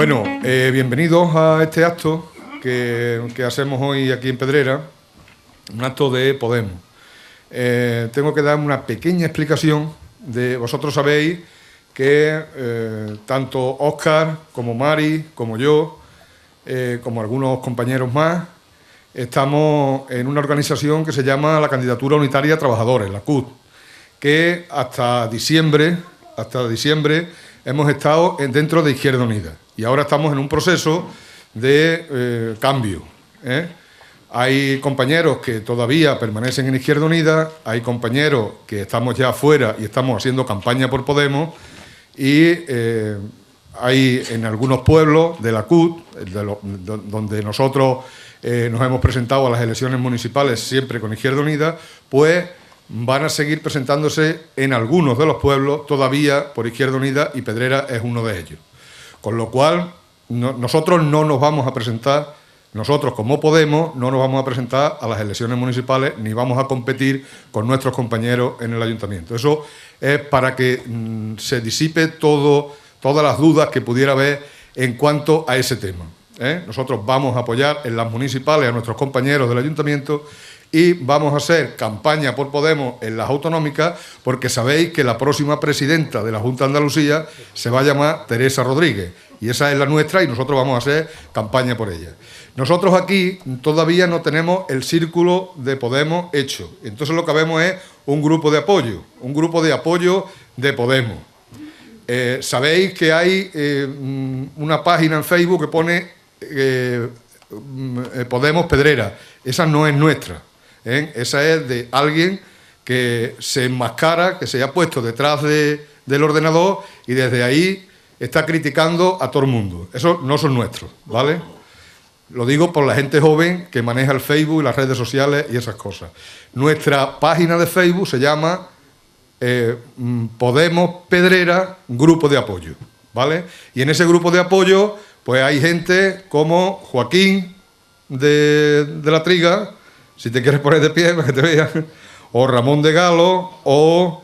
Bueno, bienvenidos a este acto que hacemos hoy aquí en Pedrera, un acto de Podemos. Tengo que dar una pequeña explicación. Vosotros sabéis que tanto Óscar como Mari, como yo, como algunos compañeros más, estamos en una organización que se llama la Candidatura Unitaria de Trabajadores, la CUT, que hasta diciembre hemos estado dentro de Izquierda Unida y ahora estamos en un proceso de cambio. Hay compañeros que todavía permanecen en Izquierda Unida, hay compañeros que estamos ya fuera y estamos haciendo campaña por Podemos y hay en algunos pueblos de la CUT, donde nosotros nos hemos presentado a las elecciones municipales siempre con Izquierda Unida, pues van a seguir presentándose en algunos de los pueblos todavía por Izquierda Unida y Pedrera es uno de ellos. Con lo cual, nosotros no nos vamos a presentar, nosotros como Podemos no nos vamos a presentar a las elecciones municipales ni vamos a competir con nuestros compañeros en el ayuntamiento. Eso es para que se disipe todas las dudas que pudiera haber en cuanto a ese tema. Nosotros vamos a apoyar en las municipales a nuestros compañeros del ayuntamiento y vamos a hacer campaña por Podemos en las autonómicas porque sabéis que la próxima presidenta de la Junta de Andalucía se va a llamar Teresa Rodríguez y esa es la nuestra y nosotros vamos a hacer campaña por ella. Nosotros aquí todavía no tenemos el círculo de Podemos hecho, entonces lo que vemos es un grupo de apoyo de Podemos. Sabéis que hay una página en Facebook que pone Podemos Pedrera, esa no es nuestra. Esa es de alguien que se enmascara, que se ha puesto detrás del ordenador y desde ahí está criticando a todo el mundo. Esos no son nuestros, ¿vale? Lo digo por la gente joven que maneja el Facebook y las redes sociales y esas cosas. Nuestra página de Facebook se llama Podemos Pedrera Grupo de Apoyo, ¿vale? Y en ese grupo de apoyo pues hay gente como Joaquín de la Triga, si te quieres poner de pie para que te vean, o Ramón de Galo, o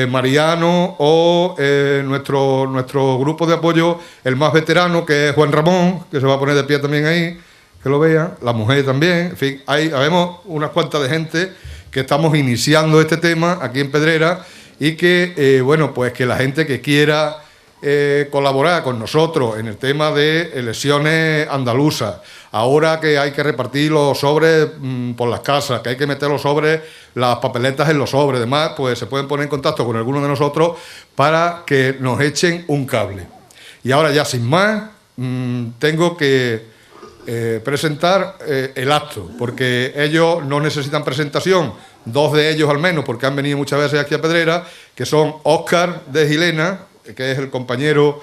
Mariano, o nuestro grupo de apoyo, el más veterano, que es Juan Ramón, que se va a poner de pie también ahí, que lo vean, la mujer también, en fin, habemos unas cuantas de gente que estamos iniciando este tema aquí en Pedrera y que, bueno, pues que la gente que quiera colaborar con nosotros en el tema de elecciones andaluzas, ahora que hay que repartir los sobres por las casas, que hay que meter los sobres, las papeletas en los sobres, demás, pues se pueden poner en contacto con alguno de nosotros para que nos echen un cable. Y ahora ya sin más, tengo que presentar el acto, porque ellos no necesitan presentación, dos de ellos al menos, porque han venido muchas veces aquí a Pedrera, que son Óscar de Gilena, que es el compañero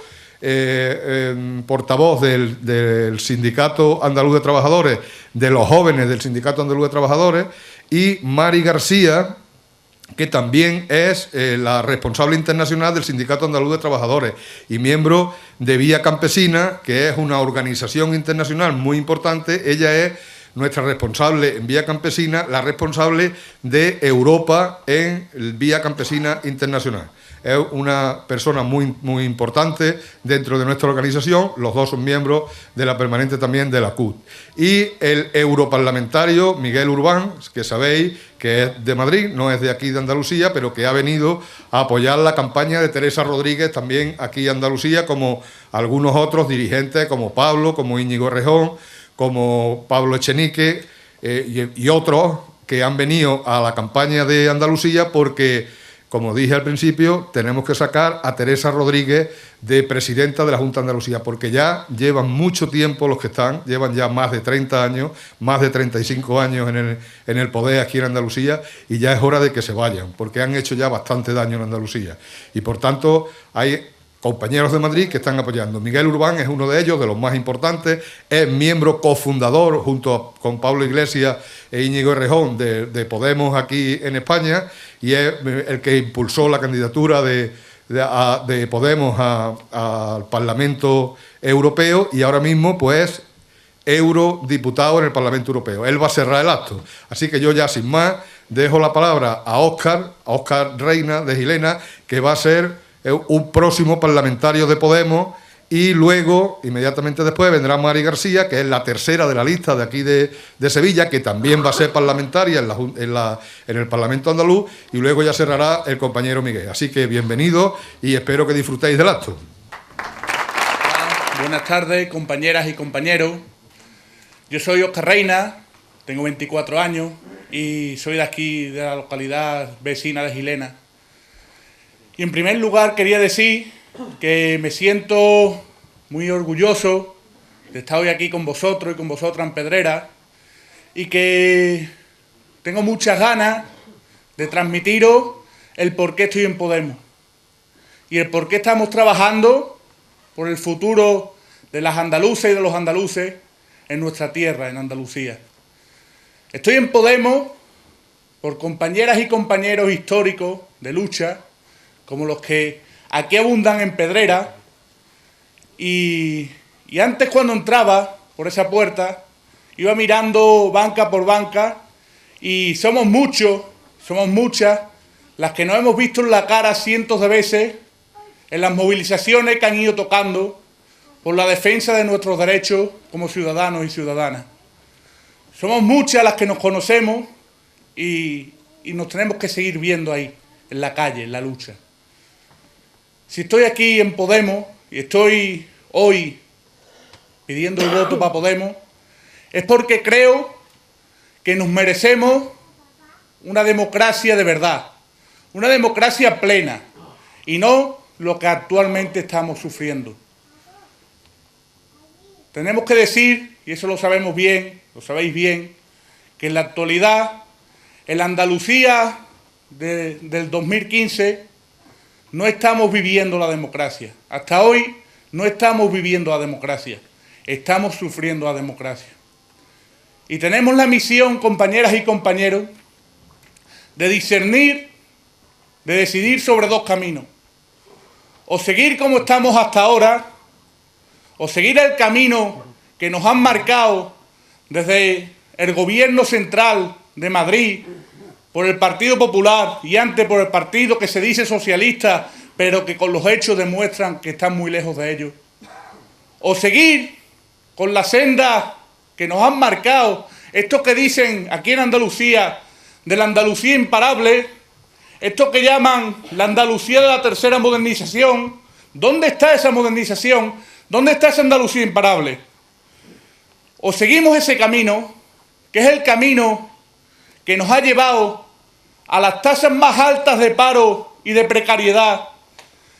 portavoz del Sindicato Andaluz de Trabajadores, de los jóvenes del Sindicato Andaluz de Trabajadores, y Mari García, que también es la responsable internacional del Sindicato Andaluz de Trabajadores y miembro de Vía Campesina, que es una organización internacional muy importante. Ella es nuestra responsable en Vía Campesina, la responsable de Europa en Vía Campesina Internacional. Es una persona muy, muy importante dentro de nuestra organización. Los dos son miembros de la permanente también de la CUT. Y el europarlamentario Miguel Urbán, que sabéis que es de Madrid, no es de aquí de Andalucía, pero que ha venido a apoyar la campaña de Teresa Rodríguez también aquí en Andalucía, como algunos otros dirigentes, como Pablo, como Íñigo Rejón, como Pablo Echenique y otros que han venido a la campaña de Andalucía porque, como dije al principio, tenemos que sacar a Teresa Rodríguez de presidenta de la Junta de Andalucía, porque ya llevan mucho tiempo los que están, llevan ya más de 30 años, más de 35 años en el poder aquí en Andalucía, y ya es hora de que se vayan, porque han hecho ya bastante daño en Andalucía. Y por tanto, hay compañeros de Madrid que están apoyando. Miguel Urbán es uno de ellos, de los más importantes, es miembro cofundador, junto con Pablo Iglesias e Íñigo Errejón, de Podemos aquí en España, y es el que impulsó la candidatura de Podemos al Parlamento Europeo y ahora mismo pues eurodiputado en el Parlamento Europeo. Él va a cerrar el acto. Así que yo ya sin más dejo la palabra a Óscar Reina de Gilena, que va a ser un próximo parlamentario de Podemos Y luego, inmediatamente después, vendrá Mari García, que es la tercera de la lista de aquí de Sevilla, que también va a ser parlamentaria en el Parlamento andaluz, y luego ya cerrará el compañero Miguel. Así que bienvenido y espero que disfrutéis del acto. Buenas tardes, compañeras y compañeros. Yo soy Óscar Reina, tengo 24 años y soy de aquí, de la localidad vecina de Gilena. Y en primer lugar quería decir que me siento muy orgulloso de estar hoy aquí con vosotros y con vosotras en Pedrera, y que tengo muchas ganas de transmitiros el por qué estoy en Podemos y el por qué estamos trabajando por el futuro de las andaluzas y de los andaluces en nuestra tierra, en Andalucía. Estoy en Podemos por compañeras y compañeros históricos de lucha, como los que aquí abundan en Pedrera, y antes, cuando entraba por esa puerta, iba mirando banca por banca, y somos muchos, somos muchas las que nos hemos visto en la cara cientos de veces en las movilizaciones que han ido tocando por la defensa de nuestros derechos como ciudadanos y ciudadanas. Somos muchas las que nos conocemos y nos tenemos que seguir viendo ahí, en la calle, en la lucha. Si estoy aquí en Podemos y estoy hoy pidiendo el voto para Podemos, es porque creo que nos merecemos una democracia de verdad, una democracia plena, y no lo que actualmente estamos sufriendo. Tenemos que decir, y eso lo sabemos bien, lo sabéis bien, que en la actualidad, en la Andalucía del 2015, no estamos viviendo la democracia. Hasta hoy no estamos viviendo la democracia. Estamos sufriendo la democracia. Y tenemos la misión, compañeras y compañeros, de discernir, de decidir sobre dos caminos. O seguir como estamos hasta ahora, o seguir el camino que nos han marcado desde el gobierno central de Madrid, por el Partido Popular y antes por el partido que se dice socialista, pero que con los hechos demuestran que están muy lejos de ellos. O seguir con la senda que nos han marcado estos que dicen aquí en Andalucía, de la Andalucía imparable, estos que llaman la Andalucía de la tercera modernización. ¿Dónde está esa modernización? ¿Dónde está esa Andalucía imparable? O seguimos ese camino, que es el camino que nos ha llevado a las tasas más altas de paro y de precariedad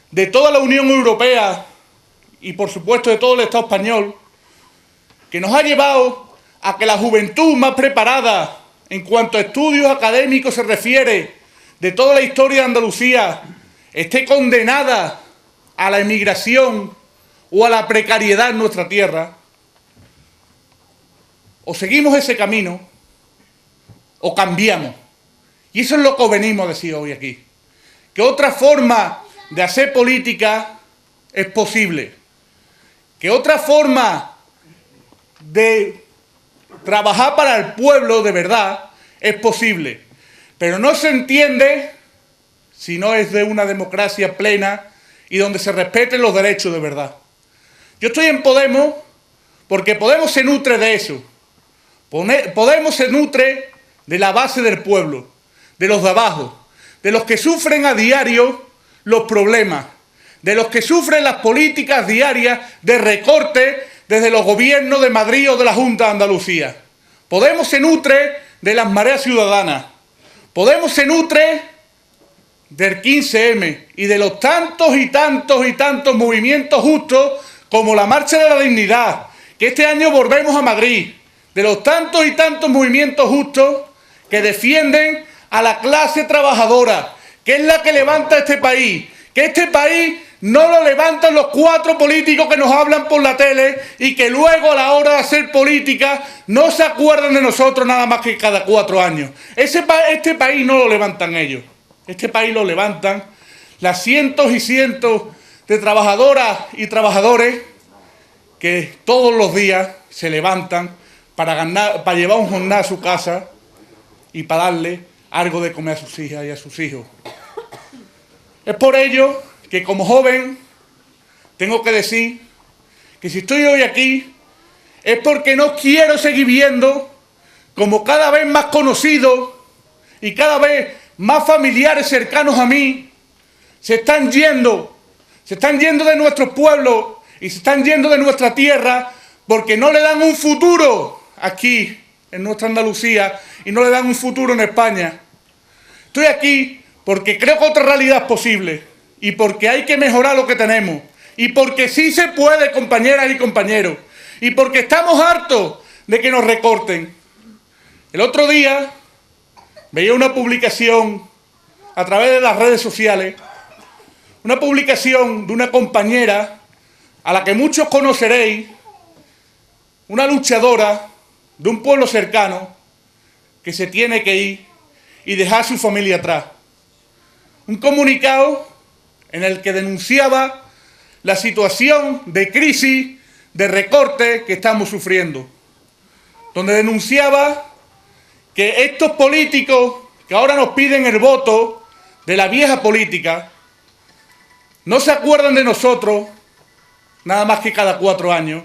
de toda la Unión Europea y, por supuesto, de todo el Estado español, que nos ha llevado a que la juventud más preparada en cuanto a estudios académicos se refiere de toda la historia de Andalucía esté condenada a la emigración o a la precariedad en nuestra tierra. O seguimos ese camino o cambiamos. Y eso es lo que os venimos a decir hoy aquí. Que otra forma de hacer política es posible. Que otra forma de trabajar para el pueblo de verdad es posible. Pero no se entiende si no es de una democracia plena y donde se respeten los derechos de verdad. Yo estoy en Podemos porque Podemos se nutre de eso. Podemos se nutre de la base del pueblo, de los de abajo, de los que sufren a diario los problemas, de los que sufren las políticas diarias de recorte desde los gobiernos de Madrid o de la Junta de Andalucía. Podemos se nutre de las mareas ciudadanas, Podemos se nutre del 15M y de los tantos y tantos y tantos movimientos justos como la Marcha de la Dignidad, que este año volvemos a Madrid, de los tantos y tantos movimientos justos que defienden a la clase trabajadora, que es la que levanta este país, que este país no lo levantan los cuatro políticos que nos hablan por la tele y que luego a la hora de hacer política no se acuerdan de nosotros nada más que cada 4 años. Este país no lo levantan ellos, este país lo levantan las cientos y cientos de trabajadoras y trabajadores que todos los días se levantan para llevar un jornal a su casa y para darle algo de comer a sus hijas y a sus hijos. Es por ello que como joven tengo que decir que si estoy hoy aquí es porque no quiero seguir viendo como cada vez más conocidos y cada vez más familiares cercanos a mí se están yendo de nuestros pueblos y se están yendo de nuestra tierra porque no le dan un futuro aquí en nuestra Andalucía y no le dan un futuro en España. Estoy aquí porque creo que otra realidad es posible y porque hay que mejorar lo que tenemos y porque sí se puede, compañeras y compañeros, y porque estamos hartos de que nos recorten. El otro día veía una publicación a través de las redes sociales, una publicación de una compañera a la que muchos conoceréis, una luchadora de un pueblo cercano que se tiene que ir y dejar a su familia atrás. Un comunicado en el que denunciaba la situación de crisis, de recorte que estamos sufriendo, donde denunciaba que estos políticos que ahora nos piden el voto de la vieja política no se acuerdan de nosotros nada más que cada 4 años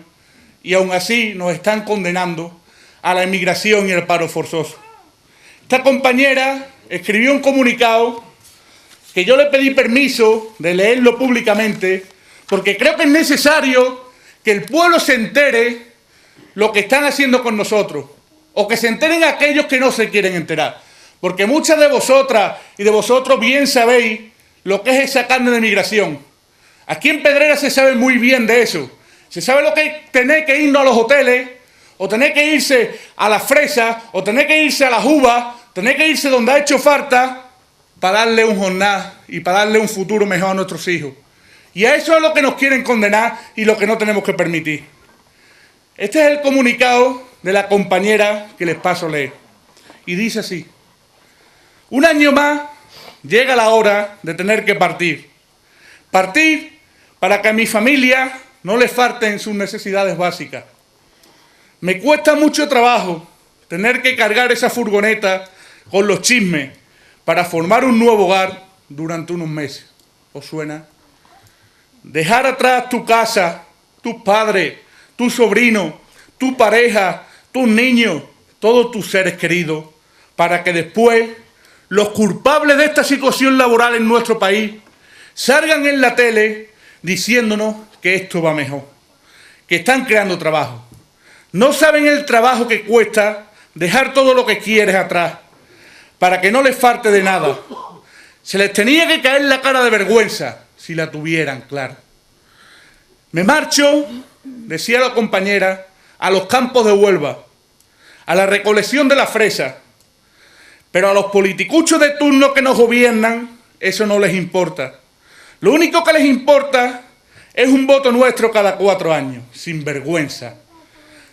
y aún así nos están condenando a la emigración y el paro forzoso. Esta compañera escribió un comunicado que yo le pedí permiso de leerlo públicamente porque creo que es necesario que el pueblo se entere lo que están haciendo con nosotros o que se enteren aquellos que no se quieren enterar. Porque muchas de vosotras y de vosotros bien sabéis lo que es esa carne de migración. Aquí en Pedrera se sabe muy bien de eso. Se sabe lo que es tener que irnos a los hoteles, o tener que irse a las fresas, o tener que irse a las uvas, tener que irse donde ha hecho falta para darle un jornal y para darle un futuro mejor a nuestros hijos. Y a eso es lo que nos quieren condenar y lo que no tenemos que permitir. Este es el comunicado de la compañera que les paso a leer. Y dice así: un año más llega la hora de tener que partir. Partir para que a mi familia no le falten sus necesidades básicas. Me cuesta mucho trabajo tener que cargar esa furgoneta con los chismes para formar un nuevo hogar durante unos meses. ¿Os suena? Dejar atrás tu casa, tus padres, tus sobrinos, tu pareja, tus niños, todos tus seres queridos, para que después los culpables de esta situación laboral en nuestro país salgan en la tele diciéndonos que esto va mejor, que están creando trabajo. No saben el trabajo que cuesta dejar todo lo que quieres atrás, para que no les falte de nada. Se les tenía que caer la cara de vergüenza, si la tuvieran, claro. Me marcho, decía la compañera, a los campos de Huelva, a la recolección de la fresa, pero a los politicuchos de turno que nos gobiernan, eso no les importa. Lo único que les importa es un voto nuestro cada 4 años, sin vergüenza.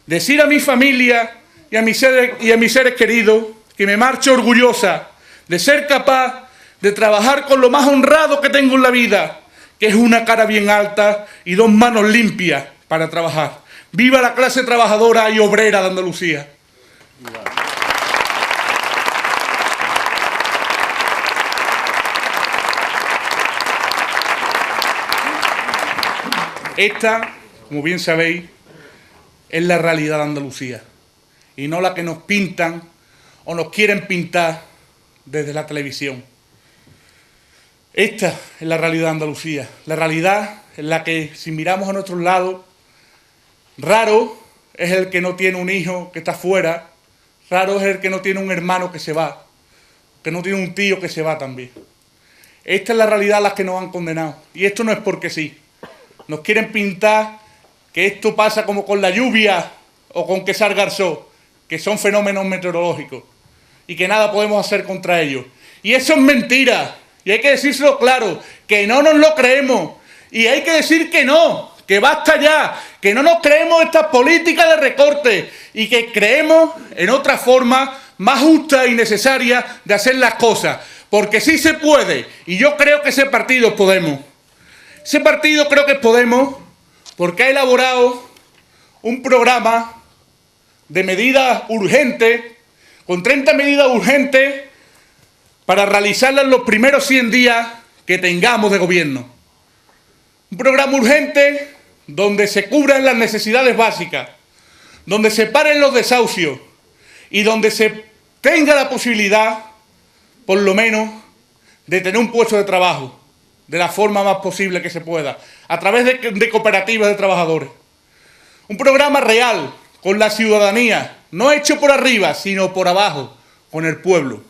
Decir a mi familia y a mis seres queridos que me marcho orgullosa de ser capaz de trabajar con lo más honrado que tengo en la vida, que es una cara bien alta y 2 manos limpias para trabajar. ¡Viva la clase trabajadora y obrera de Andalucía! Esta, como bien sabéis, es la realidad de Andalucía y no la que nos pintan o nos quieren pintar desde la televisión. Esta es la realidad de Andalucía, la realidad en la que si miramos a nuestros lados, raro es el que no tiene un hijo que está fuera, raro es el que no tiene un hermano que se va, que no tiene un tío que se va también. Esta es la realidad a la que nos han condenado y esto no es porque sí. Nos quieren pintar que esto pasa como con la lluvia o con que salga el sol, que son fenómenos meteorológicos y que nada podemos hacer contra ellos. Y eso es mentira. Y hay que decírselo claro, que no nos lo creemos. Y hay que decir que no, que basta ya, que no nos creemos estas políticas de recorte y que creemos en otra forma más justa y necesaria de hacer las cosas. Porque sí se puede, y yo creo que ese partido es Podemos. Ese partido creo que es Podemos porque ha elaborado un programa de medidas urgentes, con 30 medidas urgentes para realizarlas en los primeros 100 días que tengamos de gobierno. Un programa urgente donde se cubran las necesidades básicas, donde se paren los desahucios y donde se tenga la posibilidad, por lo menos, de tener un puesto de trabajo de la forma más posible que se pueda, a través de cooperativas de trabajadores. Un programa real, con la ciudadanía, no hecho por arriba, sino por abajo, con el pueblo.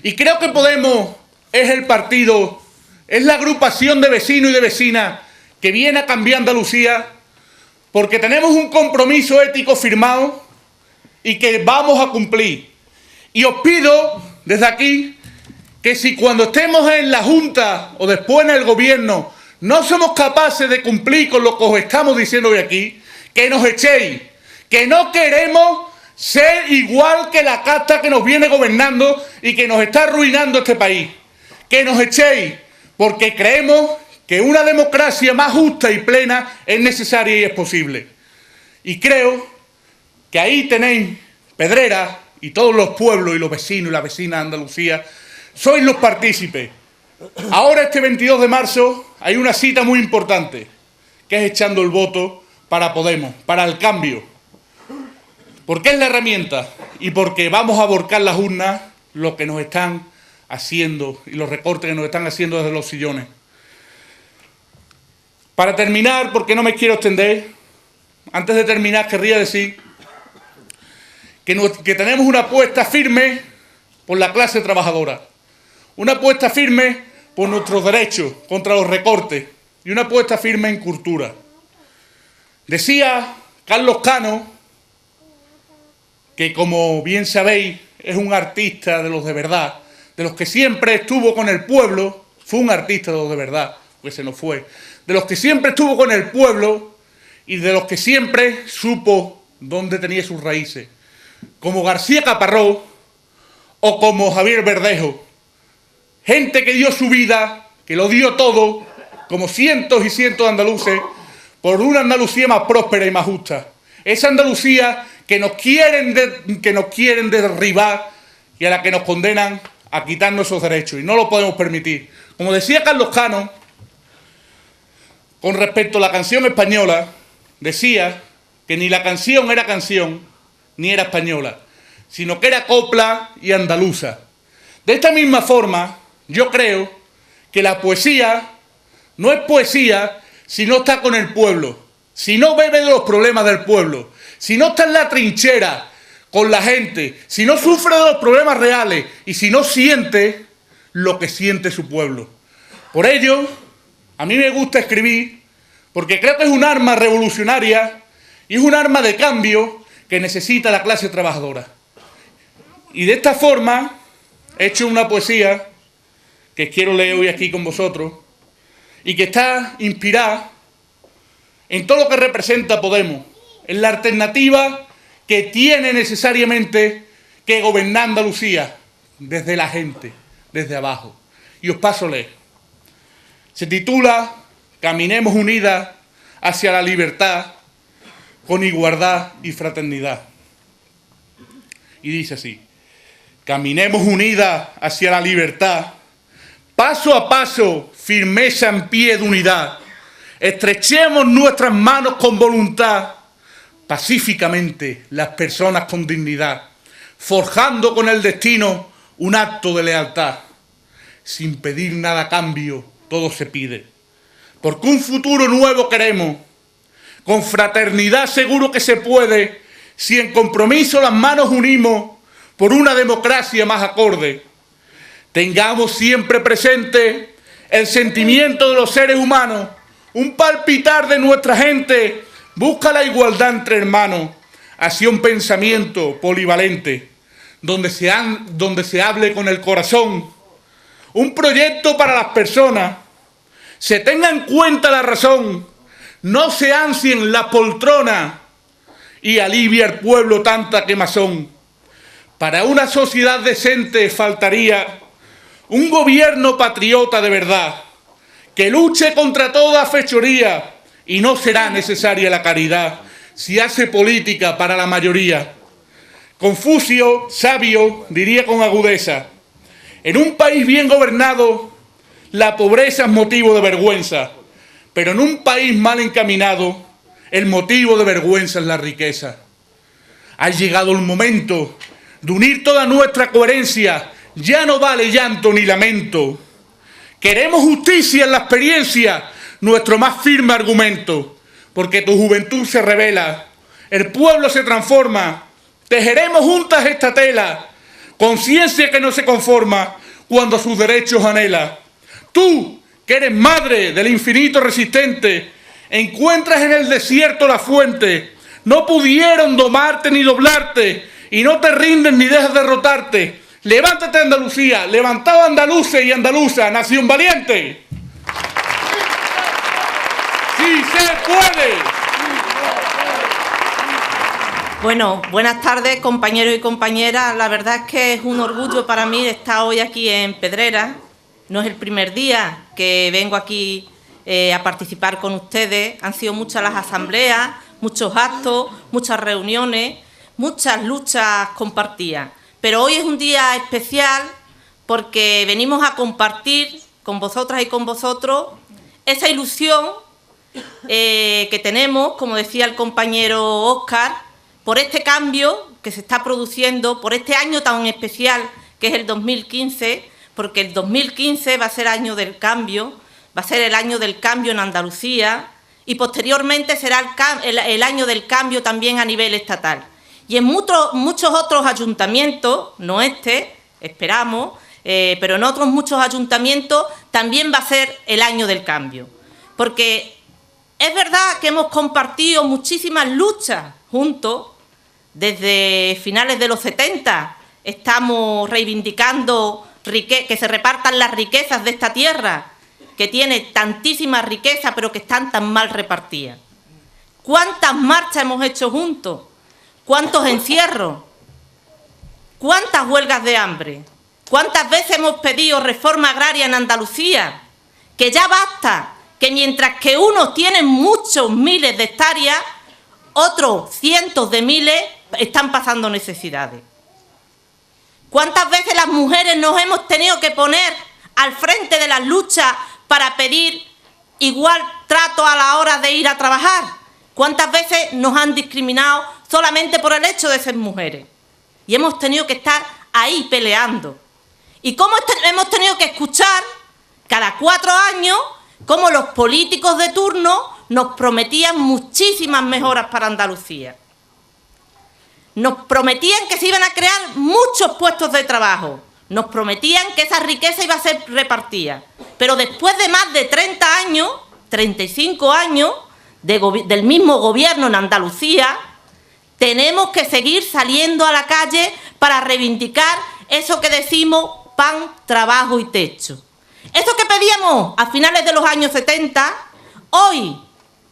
Y creo que Podemos es el partido, es la agrupación de vecinos y de vecinas que viene a cambiar Andalucía, porque tenemos un compromiso ético firmado y que vamos a cumplir. Y os pido desde aquí que si cuando estemos en la Junta o después en el Gobierno no somos capaces de cumplir con lo que os estamos diciendo hoy aquí, que nos echéis, que no queremos ser igual que la casta que nos viene gobernando y que nos está arruinando este país. Que nos echéis, porque creemos que una democracia más justa y plena es necesaria y es posible. Y creo que ahí tenéis Pedrera y todos los pueblos y los vecinos y las vecinas de Andalucía, sois los partícipes. Ahora este 22 de marzo hay una cita muy importante, que es echando el voto para Podemos, para el cambio. Porque es la herramienta y porque vamos a volcar las urnas lo que nos están haciendo y los recortes que nos están haciendo desde los sillones. Para terminar, porque no me quiero extender, antes de terminar querría decir que tenemos una apuesta firme por la clase trabajadora, una apuesta firme por nuestros derechos contra los recortes y una apuesta firme en cultura. Decía Carlos Cano, que como bien sabéis es un artista de los de verdad, de los que siempre estuvo con el pueblo, fue un artista de los de verdad, pues se nos fue, de los que siempre estuvo con el pueblo y de los que siempre supo dónde tenía sus raíces, como García Caparrós o como Javier Verdejo, gente que dio su vida, que lo dio todo, como cientos y cientos de andaluces, por una Andalucía más próspera y más justa. Esa Andalucía que nos quieren derribar y a la que nos condenan a quitarnos esos derechos, y no lo podemos permitir. Como decía Carlos Cano, con respecto a la canción española, decía que ni la canción era canción, ni era española, sino que era copla y andaluza. De esta misma forma, yo creo que la poesía no es poesía si no está con el pueblo, si no bebe de los problemas del pueblo, si no está en la trinchera con la gente, si no sufre de los problemas reales y si no siente lo que siente su pueblo. Por ello, a mí me gusta escribir porque creo que es un arma revolucionaria y es un arma de cambio que necesita la clase trabajadora. Y de esta forma he hecho una poesía que quiero leer hoy aquí con vosotros y que está inspirada en todo lo que representa Podemos, en la alternativa que tiene necesariamente que gobernar Andalucía desde la gente, desde abajo. Y os paso a leer. Se titula Caminemos unidas hacia la libertad con igualdad y fraternidad. Y dice así: caminemos unidas hacia la libertad, paso a paso, firmeza en pie de unidad. Estrechemos nuestras manos con voluntad, pacíficamente las personas con dignidad, forjando con el destino un acto de lealtad. Sin pedir nada a cambio, todo se pide, porque un futuro nuevo queremos. Con fraternidad seguro que se puede, si en compromiso las manos unimos por una democracia más acorde. Tengamos siempre presente el sentimiento de los seres humanos, un palpitar de nuestra gente busca la igualdad entre hermanos, hacia un pensamiento polivalente, donde se hable con el corazón, un proyecto para las personas, se tenga en cuenta la razón, no se ansien la poltrona y alivia al pueblo tanta quemazón. Para una sociedad decente faltaría un gobierno patriota de verdad, que luche contra toda fechoría, y no será necesaria la caridad si hace política para la mayoría. Confucio, sabio, diría con agudeza: en un país bien gobernado, la pobreza es motivo de vergüenza, Pero en un país mal encaminado, el motivo de vergüenza es la riqueza. Ha llegado el momento de unir toda nuestra coherencia. Ya no vale llanto ni lamento. Queremos justicia en la experiencia, nuestro más firme argumento. Porque tu juventud se revela, el pueblo se transforma. Tejeremos juntas esta tela, conciencia que no se conforma cuando sus derechos anhela. Tú, que eres madre del infinito resistente, encuentras en el desierto la fuente. No pudieron domarte ni doblarte, y no te rindes ni dejas derrotarte. Levántate, Andalucía, levantado andaluces y andaluza, nación valiente. ¡Sí se puede! Bueno, buenas tardes, compañeros y compañeras. La verdad es que es un orgullo para mí estar hoy aquí en Pedrera. No es el primer día que vengo aquí a participar con ustedes. Han sido muchas las asambleas, muchos actos, muchas reuniones, muchas luchas compartidas. Pero hoy es un día especial porque venimos a compartir con vosotras y con vosotros esa ilusión que tenemos, como decía el compañero Óscar, por este cambio que se está produciendo, por este año tan especial que es el 2015, porque el 2015 va a ser año del cambio, va a ser el año del cambio en Andalucía y posteriormente será el año del cambio también a nivel estatal. Y en muchos otros ayuntamientos, no este, esperamos, pero en otros muchos ayuntamientos también va a ser el año del cambio. Porque es verdad que hemos compartido muchísimas luchas juntos. Desde finales de los 70 estamos reivindicando que se repartan las riquezas de esta tierra, que tiene tantísima riqueza pero que están tan mal repartidas. ¿Cuántas marchas hemos hecho juntos? ¿Cuántos encierros? ¿Cuántas huelgas de hambre? ¿Cuántas veces hemos pedido reforma agraria en Andalucía? Que ya basta, que mientras que unos tienen muchos miles de hectáreas, otros cientos de miles están pasando necesidades. ¿Cuántas veces las mujeres nos hemos tenido que poner al frente de las luchas para pedir igual trato a la hora de ir a trabajar? ¿Cuántas veces nos han discriminado solamente por el hecho de ser mujeres? Y hemos tenido que estar ahí peleando. ¿Y cómo hemos tenido que escuchar cada 4 años cómo los políticos de turno nos prometían muchísimas mejoras para Andalucía? Nos prometían que se iban a crear muchos puestos de trabajo. Nos prometían que esa riqueza iba a ser repartida. Pero después de más de 30 años, 35 años del mismo gobierno en Andalucía, tenemos que seguir saliendo a la calle para reivindicar eso que decimos pan, trabajo y techo. Eso que pedíamos a finales de los años 70, hoy,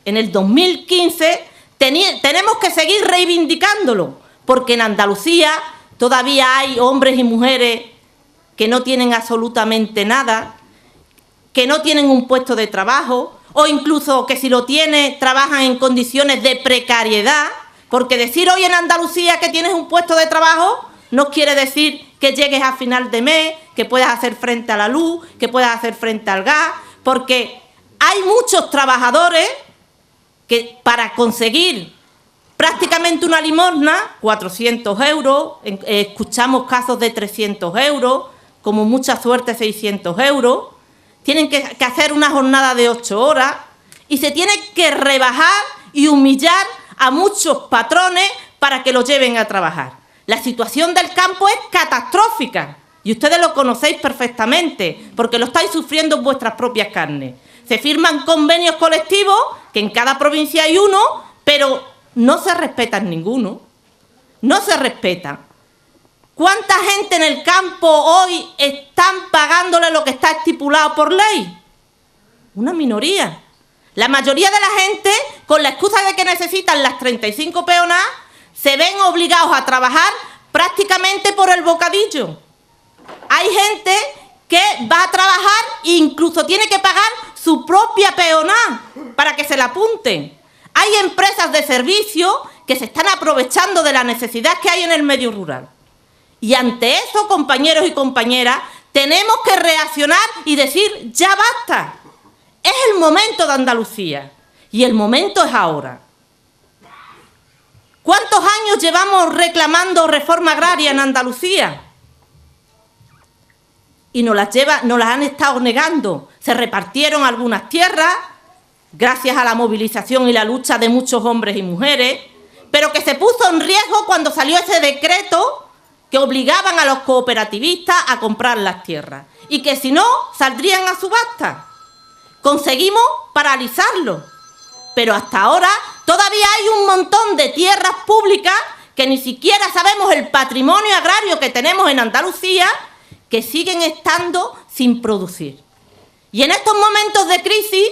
en el 2015, tenemos que seguir reivindicándolo, porque en Andalucía todavía hay hombres y mujeres que no tienen absolutamente nada, que no tienen un puesto de trabajo, o incluso que si lo tienen, trabajan en condiciones de precariedad, porque decir hoy en Andalucía que tienes un puesto de trabajo no quiere decir que llegues a final de mes, que puedas hacer frente a la luz, que puedas hacer frente al gas, porque hay muchos trabajadores que para conseguir prácticamente una limosna, 400 euros, escuchamos casos de 300 euros, como mucha suerte 600 euros, tienen que hacer una jornada de 8 horas y se tiene que rebajar y humillar a muchos patrones para que los lleven a trabajar. La situación del campo es catastrófica y ustedes lo conocéis perfectamente porque lo estáis sufriendo en vuestras propias carnes. Se firman convenios colectivos, que en cada provincia hay uno, pero no se respetan ninguno. No se respetan. ¿Cuánta gente en el campo hoy están pagándole lo que está estipulado por ley? Una minoría. La mayoría de la gente, con la excusa de que necesitan las 35 peonas, se ven obligados a trabajar prácticamente por el bocadillo. Hay gente que va a trabajar e incluso tiene que pagar su propia peonada para que se la apunten. Hay empresas de servicio que se están aprovechando de la necesidad que hay en el medio rural. Y ante eso, compañeros y compañeras, tenemos que reaccionar y decir, ya basta. Es el momento de Andalucía y el momento es ahora. ¿Cuántos años llevamos reclamando reforma agraria en Andalucía? Y nos las han estado negando. Se repartieron algunas tierras gracias a la movilización y la lucha de muchos hombres y mujeres, pero que se puso en riesgo cuando salió ese decreto que obligaban a los cooperativistas a comprar las tierras y que si no, saldrían a subasta. Conseguimos paralizarlo, pero hasta ahora todavía hay un montón de tierras públicas que ni siquiera sabemos el patrimonio agrario que tenemos en Andalucía, que siguen estando sin producir. Y en estos momentos de crisis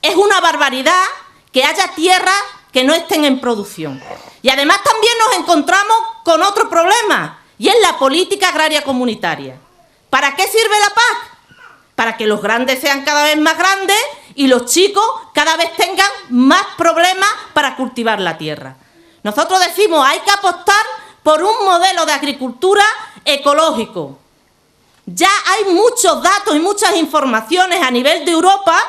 es una barbaridad que haya tierras que no estén en producción. Y además también nos encontramos con otro problema, y es la política agraria comunitaria. ¿Para qué sirve la PAC? Para que los grandes sean cada vez más grandes y los chicos cada vez tengan más problemas para cultivar la tierra. Nosotros decimos, hay que apostar por un modelo de agricultura ecológico. Ya hay muchos datos y muchas informaciones a nivel de Europa,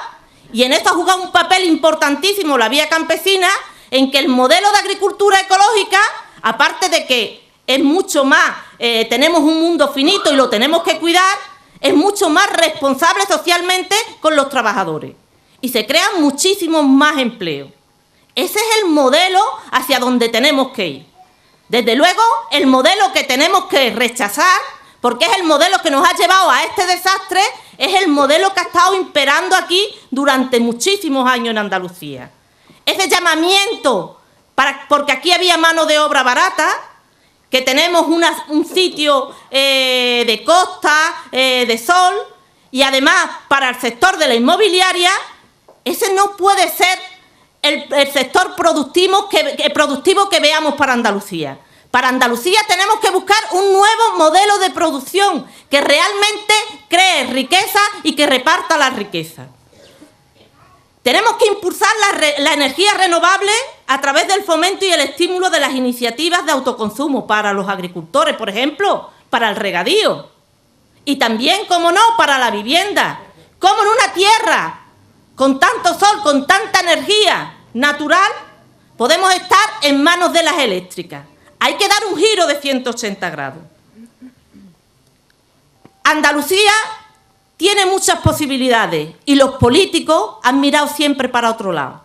y en esto ha jugado un papel importantísimo la Vía Campesina, en que el modelo de agricultura ecológica, aparte de que es mucho más, tenemos un mundo finito y lo tenemos que cuidar, es mucho más responsable socialmente con los trabajadores. Y se crean muchísimos más empleos. Ese es el modelo hacia donde tenemos que ir. Desde luego, el modelo que tenemos que rechazar, porque es el modelo que nos ha llevado a este desastre, es el modelo que ha estado imperando aquí durante muchísimos años en Andalucía. Ese llamamiento, porque aquí había mano de obra barata, que tenemos un sitio de costa, de sol, y además para el sector de la inmobiliaria, ese no puede ser el sector productivo que veamos para Andalucía. Para Andalucía tenemos que buscar un nuevo modelo de producción que realmente cree riqueza y que reparta la riqueza. Tenemos que impulsar la energía renovable a través del fomento y el estímulo de las iniciativas de autoconsumo para los agricultores, por ejemplo, para el regadío. Y también, como no, para la vivienda. Como en una tierra con tanto sol, con tanta energía natural, podemos estar en manos de las eléctricas. Hay que dar un giro de 180 grados. Andalucía tiene muchas posibilidades y los políticos han mirado siempre para otro lado.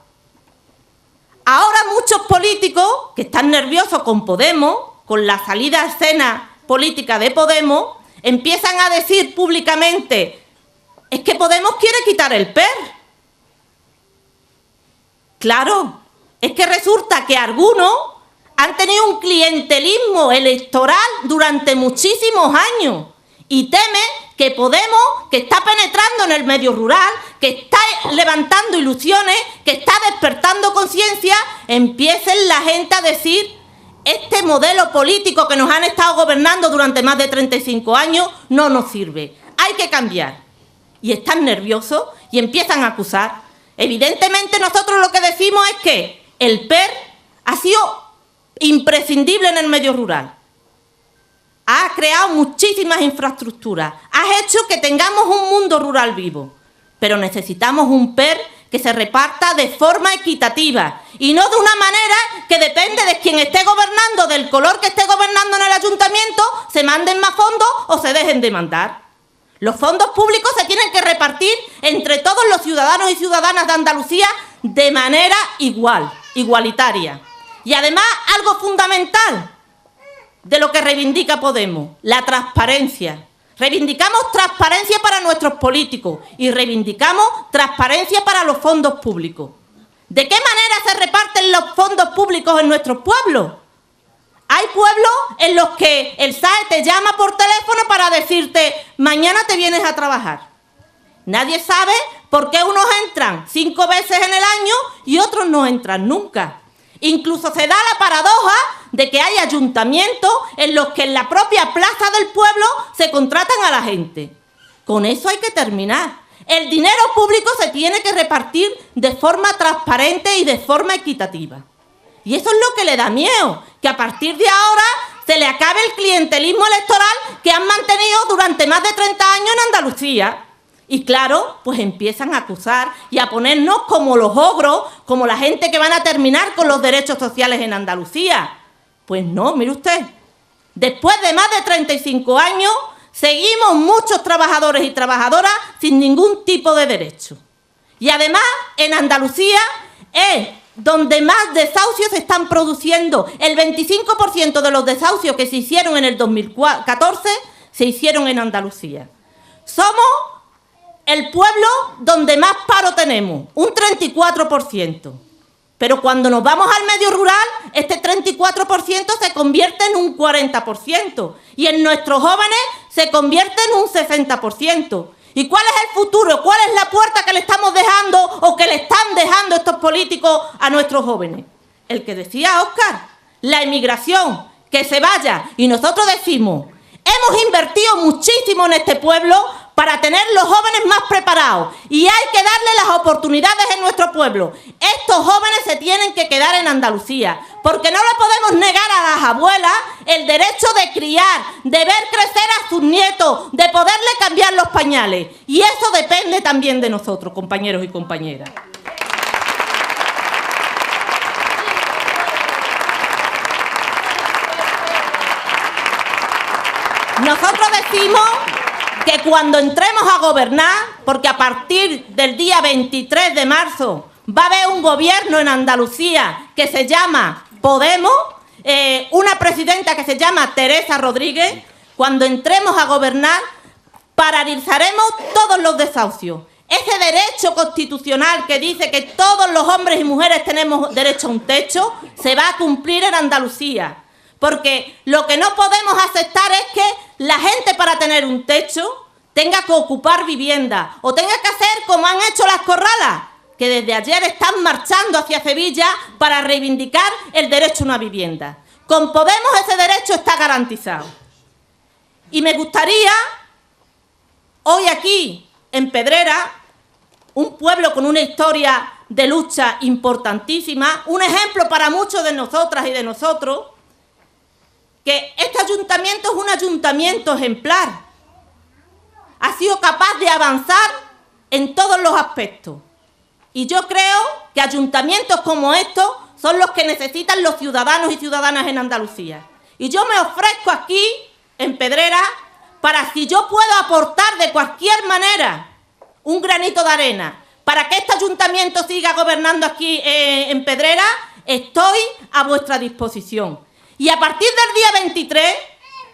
Ahora muchos políticos que están nerviosos con Podemos, con la salida a escena política de Podemos, empiezan a decir públicamente, es que Podemos quiere quitar el PER. Claro, es que resulta que algunos han tenido un clientelismo electoral durante muchísimos años y temen que Podemos, que está penetrando en el medio rural, que está levantando ilusiones, que está despertando conciencia, empiecen la gente a decir, este modelo político que nos han estado gobernando durante más de 35 años no nos sirve, hay que cambiar. Y están nerviosos y empiezan a acusar. Evidentemente nosotros lo que decimos es que el PER ha sido imprescindible en el medio rural. Ha creado muchísimas infraestructuras, ha hecho que tengamos un mundo rural vivo, pero necesitamos un PER que se reparta de forma equitativa y no de una manera que depende de quien esté gobernando, del color que esté gobernando en el ayuntamiento, se manden más fondos o se dejen de mandar. Los fondos públicos se tienen que repartir entre todos los ciudadanos y ciudadanas de Andalucía de manera igual, igualitaria. Y además, algo fundamental de lo que reivindica Podemos, la transparencia. Reivindicamos transparencia para nuestros políticos y reivindicamos transparencia para los fondos públicos. ¿De qué manera se reparten los fondos públicos en nuestros pueblos? Hay pueblos en los que el SAE te llama por teléfono para decirte, mañana te vienes a trabajar. Nadie sabe por qué unos entran 5 veces en el año y otros no entran nunca. Incluso se da la paradoja de que hay ayuntamientos en los que en la propia plaza del pueblo se contratan a la gente. Con eso hay que terminar. El dinero público se tiene que repartir de forma transparente y de forma equitativa. Y eso es lo que le da miedo, que a partir de ahora se le acabe el clientelismo electoral que han mantenido durante más de 30 años en Andalucía. Y claro, pues empiezan a acusar y a ponernos como los ogros, como la gente que van a terminar con los derechos sociales en Andalucía. Pues no, mire usted, después de más de 35 años, seguimos muchos trabajadores y trabajadoras sin ningún tipo de derecho. Y además, en Andalucía es donde más desahucios se están produciendo. El 25% de los desahucios que se hicieron en el 2014 se hicieron en Andalucía. Somos el pueblo donde más paro tenemos, un 34%. Pero cuando nos vamos al medio rural, este 34% se convierte en un 40%. Y en nuestros jóvenes se convierte en un 60%. ¿Y cuál es el futuro? ¿Cuál es la puerta que le estamos dejando o que le están dejando estos políticos a nuestros jóvenes? El que decía Óscar, la emigración, que se vaya. Y nosotros decimos, hemos invertido muchísimo en este pueblo para tener los jóvenes más preparados y hay que darle las oportunidades en nuestro pueblo. Estos jóvenes se tienen que quedar en Andalucía porque no le podemos negar a las abuelas el derecho de criar, de ver crecer a sus nietos, de poderle cambiar los pañales. Y eso depende también de nosotros, compañeros y compañeras. Nosotros decimos que cuando entremos a gobernar, porque a partir del día 23 de marzo va a haber un gobierno en Andalucía que se llama Podemos, una presidenta que se llama Teresa Rodríguez, cuando entremos a gobernar paralizaremos todos los desahucios. Ese derecho constitucional que dice que todos los hombres y mujeres tenemos derecho a un techo, se va a cumplir en Andalucía. Porque lo que no podemos aceptar es que la gente para tener un techo tenga que ocupar vivienda o tenga que hacer como han hecho las corralas, que desde ayer están marchando hacia Sevilla para reivindicar el derecho a una vivienda. Con Podemos ese derecho está garantizado. Y me gustaría, hoy aquí en Pedrera, un pueblo con una historia de lucha importantísima, un ejemplo para muchos de nosotras y de nosotros, que este ayuntamiento es un ayuntamiento ejemplar. Ha sido capaz de avanzar en todos los aspectos. Y yo creo que ayuntamientos como estos son los que necesitan los ciudadanos y ciudadanas en Andalucía. Y yo me ofrezco aquí, en Pedrera, para si yo puedo aportar de cualquier manera un granito de arena para que este ayuntamiento siga gobernando aquí en Pedrera, estoy a vuestra disposición. Y a partir del día 23,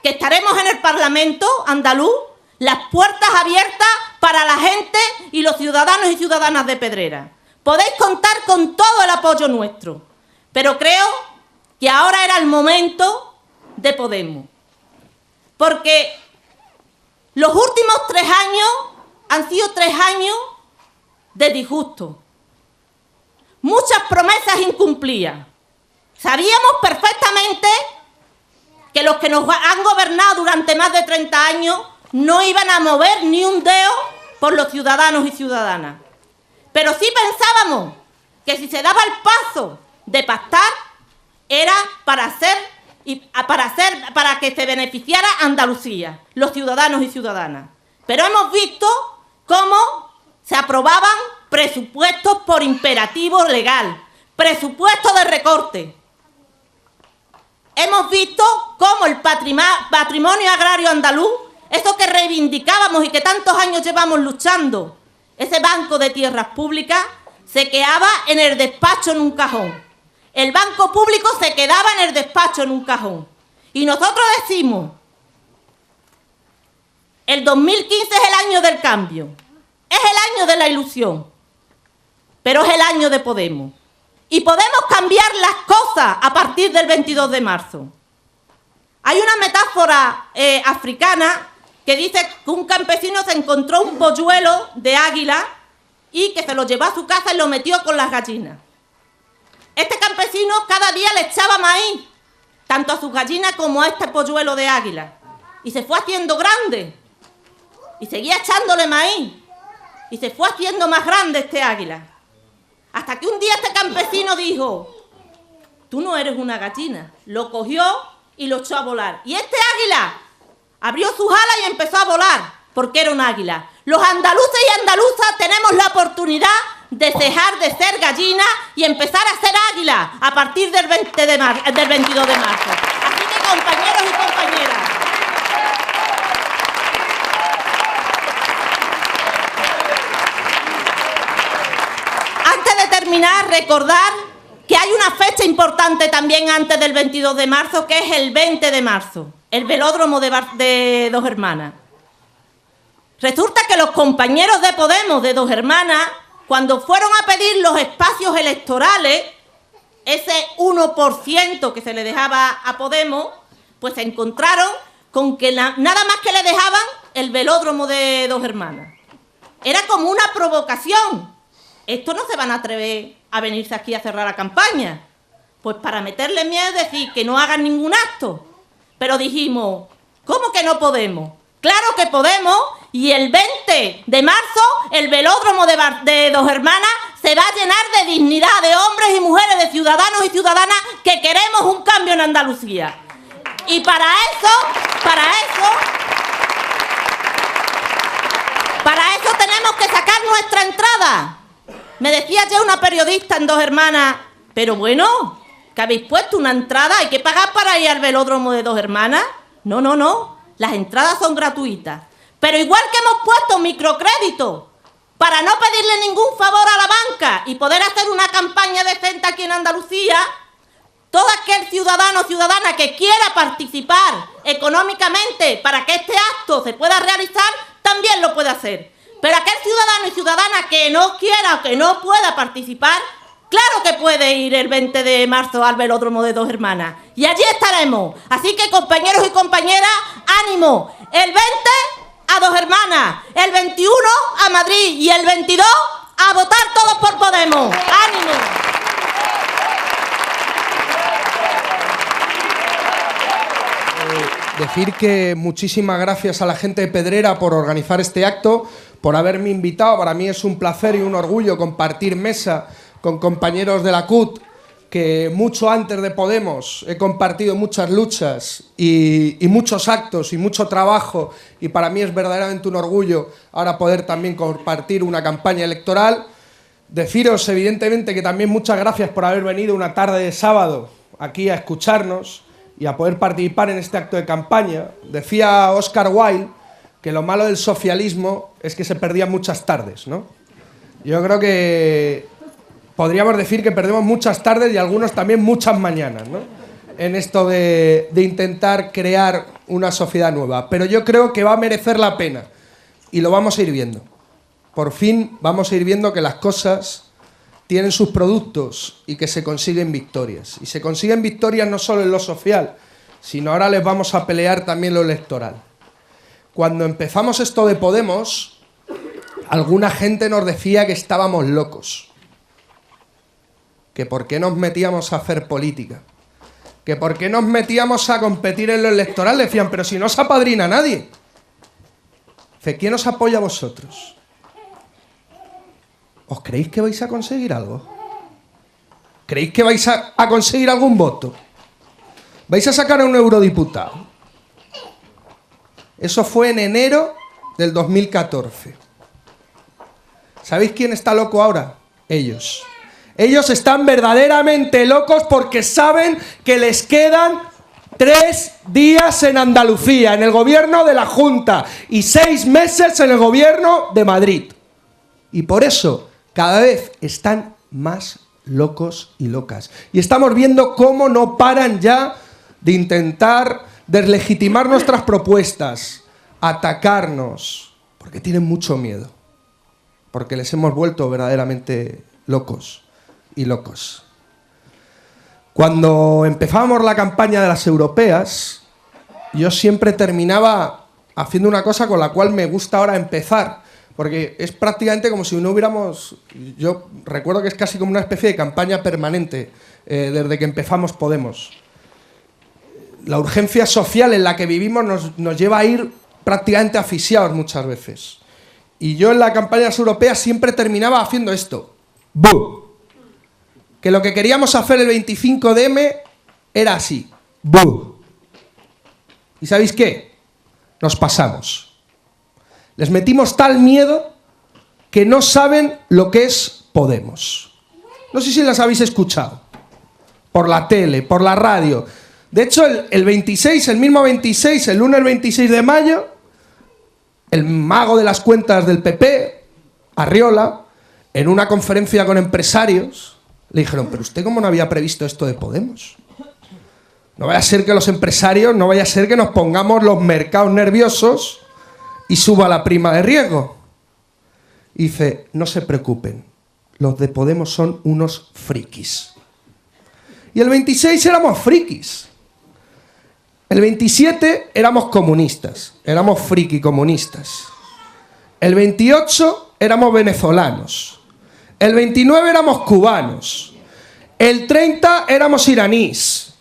que estaremos en el Parlamento andaluz, las puertas abiertas para la gente y los ciudadanos y ciudadanas de Pedrera. Podéis contar con todo el apoyo nuestro, pero creo que ahora era el momento de Podemos. Porque los últimos 3 años han sido 3 años de disgusto. Muchas promesas incumplidas. Sabíamos perfectamente que los que nos han gobernado durante más de 30 años no iban a mover ni un dedo por los ciudadanos y ciudadanas. Pero sí pensábamos que si se daba el paso de pactar era para que se beneficiara Andalucía, los ciudadanos y ciudadanas. Pero hemos visto cómo se aprobaban presupuestos por imperativo legal, presupuestos de recorte. Hemos visto cómo el patrimonio agrario andaluz, eso que reivindicábamos y que tantos años llevamos luchando, ese banco de tierras públicas, se quedaba en el despacho en un cajón. El banco público se quedaba en el despacho en un cajón. Y nosotros decimos, el 2015 es el año del cambio, es el año de la ilusión, pero es el año de Podemos. Y podemos cambiar las cosas a partir del 22 de marzo. Hay una metáfora africana que dice que un campesino se encontró un polluelo de águila y que se lo llevó a su casa y lo metió con las gallinas. Este campesino cada día le echaba maíz, tanto a sus gallinas como a este polluelo de águila. Y se fue haciendo grande. Y seguía echándole maíz. Y se fue haciendo más grande este águila. Hasta que un día este campesino dijo, tú no eres una gallina. Lo cogió y lo echó a volar. Y este águila abrió sus alas y empezó a volar, porque era un águila. Los andaluces y andaluzas tenemos la oportunidad de dejar de ser gallina y empezar a ser águila a partir del 22 de marzo. Así que, compañeros y compañeras, antes de terminar, recordar que hay una fecha importante también antes del 22 de marzo, que es el 20 de marzo, el velódromo de Dos Hermanas. Resulta que los compañeros de Podemos de Dos Hermanas, cuando fueron a pedir los espacios electorales, ese 1% que se le dejaba a Podemos, pues se encontraron con que nada más que le dejaban el velódromo de Dos Hermanas. Era como una provocación. Estos no se van a atrever a venirse aquí a cerrar la campaña. Pues para meterle miedo y decir que no hagan ningún acto. Pero dijimos, ¿cómo que no podemos? Claro que podemos, y el 20 de marzo el velódromo de Dos Hermanas se va a llenar de dignidad, de hombres y mujeres, de ciudadanos y ciudadanas que queremos un cambio en Andalucía. Y para eso tenemos que sacar nuestra entrada. Me decía ya una periodista en Dos Hermanas, pero bueno, que habéis puesto una entrada, ¿hay que pagar para ir al velódromo de Dos Hermanas? No, no, no, las entradas son gratuitas. Pero igual que hemos puesto microcrédito para no pedirle ningún favor a la banca y poder hacer una campaña decente aquí en Andalucía, todo aquel ciudadano o ciudadana que quiera participar económicamente para que este acto se pueda realizar, también lo puede hacer. Pero aquel ciudadano y ciudadana que no quiera o que no pueda participar, claro que puede ir el 20 de marzo al velódromo de Dos Hermanas. Y allí estaremos. Así que, compañeros y compañeras, ánimo. El 20 a Dos Hermanas, el 21 a Madrid y el 22 a votar todos por Podemos. ¡Ánimo! Decir que muchísimas gracias a la gente de Pedrera por organizar este acto, por haberme invitado. Para mí es un placer y un orgullo compartir mesa con compañeros de la CUT, que mucho antes de Podemos he compartido muchas luchas y muchos actos y mucho trabajo, y para mí es verdaderamente un orgullo ahora poder también compartir una campaña electoral. Deciros evidentemente que también muchas gracias por haber venido una tarde de sábado aquí a escucharnos y a poder participar en este acto de campaña. Decía Oscar Wilde que lo malo del socialismo es que se perdían muchas tardes, ¿no? Yo creo que podríamos decir que perdemos muchas tardes y algunos también muchas mañanas, ¿no?, en esto de intentar crear una sociedad nueva. Pero yo creo que va a merecer la pena y lo vamos a ir viendo. Por fin vamos a ir viendo que las cosas tienen sus productos y que se consiguen victorias. Y se consiguen victorias no solo en lo social, sino ahora les vamos a pelear también lo electoral. Cuando empezamos esto de Podemos, alguna gente nos decía que estábamos locos, que por qué nos metíamos a hacer política, que por qué nos metíamos a competir en lo electoral. Decían, pero si no os apadrina nadie. ¿Quién os apoya a vosotros? ¿Os creéis que vais a conseguir algo? ¿Creéis que vais a conseguir algún voto? ¿Vais a sacar a un eurodiputado? Eso fue en enero del 2014. ¿Sabéis quién está loco ahora? Ellos. Ellos están verdaderamente locos porque saben que les quedan 3 días en Andalucía, en el gobierno de la Junta, y 6 meses en el gobierno de Madrid. Y por eso cada vez están más locos y locas. Y estamos viendo cómo no paran ya de intentar deslegitimar nuestras propuestas, atacarnos, porque tienen mucho miedo, porque les hemos vuelto verdaderamente locos y locos. Cuando empezábamos la campaña de las europeas, yo siempre terminaba haciendo una cosa con la cual me gusta ahora empezar, porque es prácticamente como si no hubiéramos... Yo recuerdo que es casi como una especie de campaña permanente desde que empezamos Podemos. La urgencia social en la que vivimos nos lleva a ir prácticamente asfixiados muchas veces. Y yo en la campaña de las europeas siempre terminaba haciendo esto. ¡Bu! Que lo que queríamos hacer el 25M era así. ¡Bu! ¿Y sabéis qué? Nos pasamos. Les metimos tal miedo que no saben lo que es Podemos. No sé si las habéis escuchado. Por la tele, por la radio. De hecho, el 26, el mismo 26, el lunes 26 de mayo, el mago de las cuentas del PP, Arriola, en una conferencia con empresarios, le dijeron, pero usted cómo no había previsto esto de Podemos. No vaya a ser que los empresarios, no vaya a ser que nos pongamos los mercados nerviosos y suba la prima de riesgo. Y dice, no se preocupen, los de Podemos son unos frikis. Y el 26 éramos frikis. El 27 éramos comunistas, éramos friki comunistas. El 28 éramos venezolanos. El 29 éramos cubanos. El 30 éramos iraníes.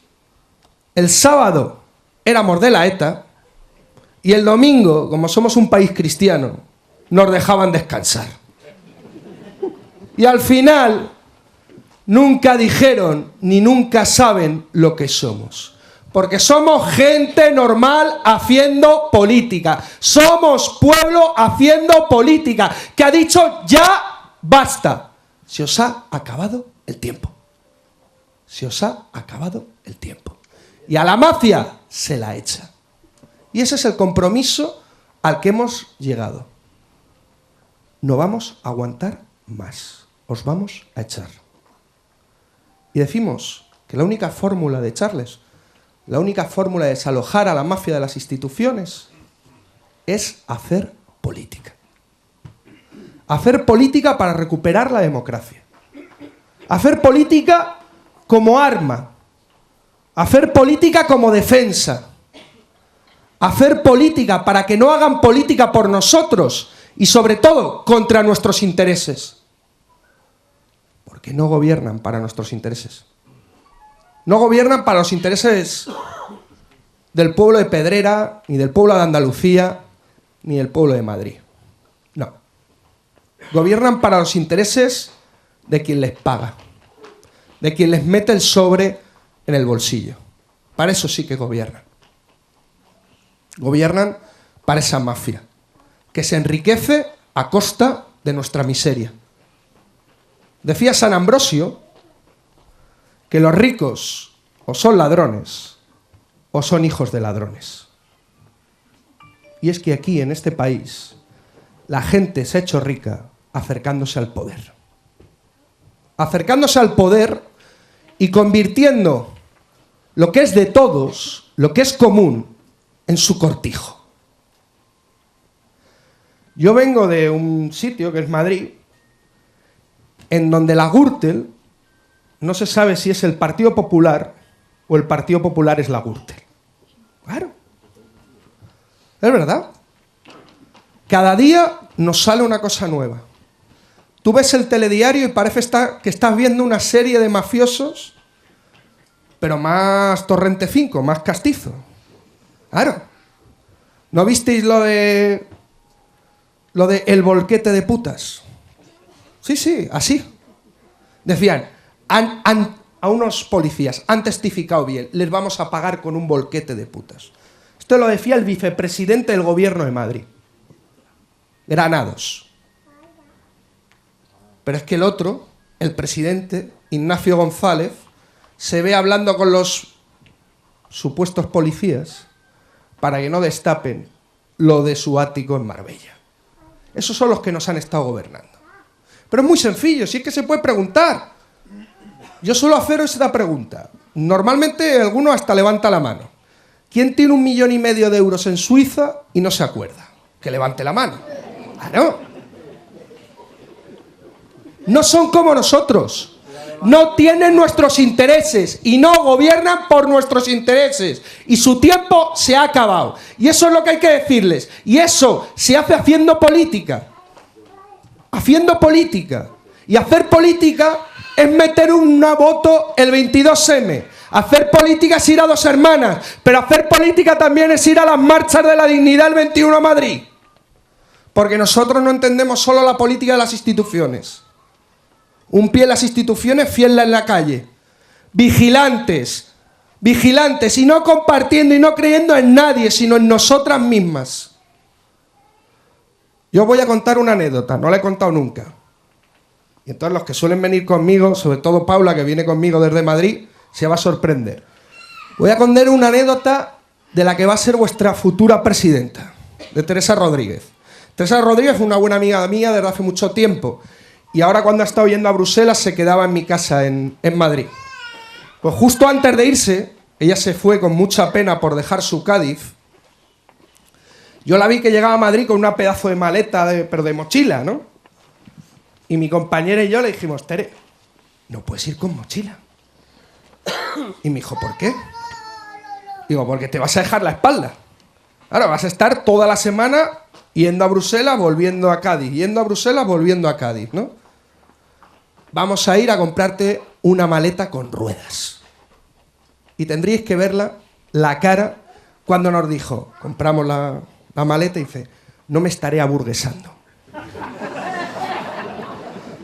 El sábado éramos de la ETA. Y el domingo, como somos un país cristiano, nos dejaban descansar. Y al final, nunca dijeron ni nunca saben lo que somos. Porque somos gente normal haciendo política. Somos pueblo haciendo política. Que ha dicho ya basta. Se os ha acabado el tiempo. Se os ha acabado el tiempo. Y a la mafia se la echa. Y ese es el compromiso al que hemos llegado. No vamos a aguantar más. Os vamos a echar. Y decimos que la única fórmula de echarles, la única fórmula de desalojar a la mafia de las instituciones es hacer política. Hacer política para recuperar la democracia. Hacer política como arma. Hacer política como defensa. Hacer política para que no hagan política por nosotros y sobre todo contra nuestros intereses. Porque no gobiernan para nuestros intereses. No gobiernan para los intereses del pueblo de Pedrera, ni del pueblo de Andalucía, ni del pueblo de Madrid. No. Gobiernan para los intereses de quien les paga, de quien les mete el sobre en el bolsillo. Para eso sí que gobiernan. Gobiernan para esa mafia, que se enriquece a costa de nuestra miseria. Decía San Ambrosio que los ricos o son ladrones o son hijos de ladrones. Y es que aquí, en este país, la gente se ha hecho rica acercándose al poder. Acercándose al poder y convirtiendo lo que es de todos, lo que es común, en su cortijo. Yo vengo de un sitio que es Madrid, en donde la Gürtel no se sabe si es el Partido Popular o el Partido Popular es la Gürtel. Claro. Es verdad. Cada día nos sale una cosa nueva. Tú ves el telediario y parece que estás viendo una serie de mafiosos, pero más Torrente 5, más castizo. Claro. ¿No visteis lo de el bolquete de putas? Sí, sí, así. Decían, a unos policías, han testificado bien, les vamos a pagar con un bolquete de putas. Esto lo decía el vicepresidente del gobierno de Madrid. Granados. Pero es que el otro, el presidente, Ignacio González, se ve hablando con los supuestos policías para que no destapen lo de su ático en Marbella. Esos son los que nos han estado gobernando. Pero es muy sencillo, si es que se puede preguntar. Yo suelo hacer esta pregunta. Normalmente alguno hasta levanta la mano. ¿Quién tiene 1,5 millones de euros en Suiza y no se acuerda? Que levante la mano. Claro. No son como nosotros. No tienen nuestros intereses y no gobiernan por nuestros intereses. Y su tiempo se ha acabado. Y eso es lo que hay que decirles. Y eso se hace haciendo política. Haciendo política. Y hacer política es meter una voto el 22M. Hacer política es ir a Dos Hermanas. Pero hacer política también es ir a las marchas de la dignidad el 21 a Madrid. Porque nosotros no entendemos solo la política de las instituciones. Un pie en las instituciones, fiel en la calle. Vigilantes, vigilantes, y no compartiendo y no creyendo en nadie, sino en nosotras mismas. Yo os voy a contar una anécdota, no la he contado nunca. Y entonces los que suelen venir conmigo, sobre todo Paula, que viene conmigo desde Madrid, se va a sorprender. Voy a contar una anécdota de la que va a ser vuestra futura presidenta, de Teresa Rodríguez. Teresa Rodríguez fue una buena amiga mía desde hace mucho tiempo. Y ahora cuando ha estado yendo a Bruselas se quedaba en mi casa en Madrid. Pues justo antes de irse, ella se fue con mucha pena por dejar su Cádiz. Yo la vi que llegaba a Madrid con una pedazo de maleta, pero de mochila, ¿no? Y mi compañera y yo le dijimos, Tere, no puedes ir con mochila. Y me dijo, ¿por qué? Digo, porque te vas a dejar la espalda. Ahora vas a estar toda la semana yendo a Bruselas, volviendo a Cádiz, yendo a Bruselas, volviendo a Cádiz, ¿no? Vamos a ir a comprarte una maleta con ruedas. Y tendríais que verla, la cara, cuando nos dijo, compramos la maleta y dice, no me estaré aburguesando.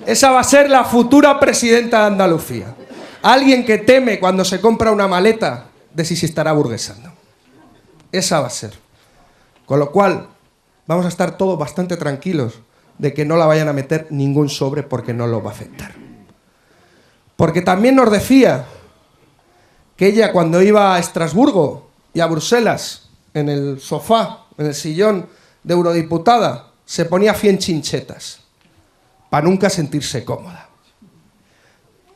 Esa va a ser la futura presidenta de Andalucía. Alguien que teme cuando se compra una maleta de si se estará aburguesando. Esa va a ser. Con lo cual, vamos a estar todos bastante tranquilos de que no la vayan a meter ningún sobre porque no lo va a afectar. Porque también nos decía que ella cuando iba a Estrasburgo y a Bruselas, en el sofá, en el sillón de eurodiputada, se ponía 100 chinchetas para nunca sentirse cómoda.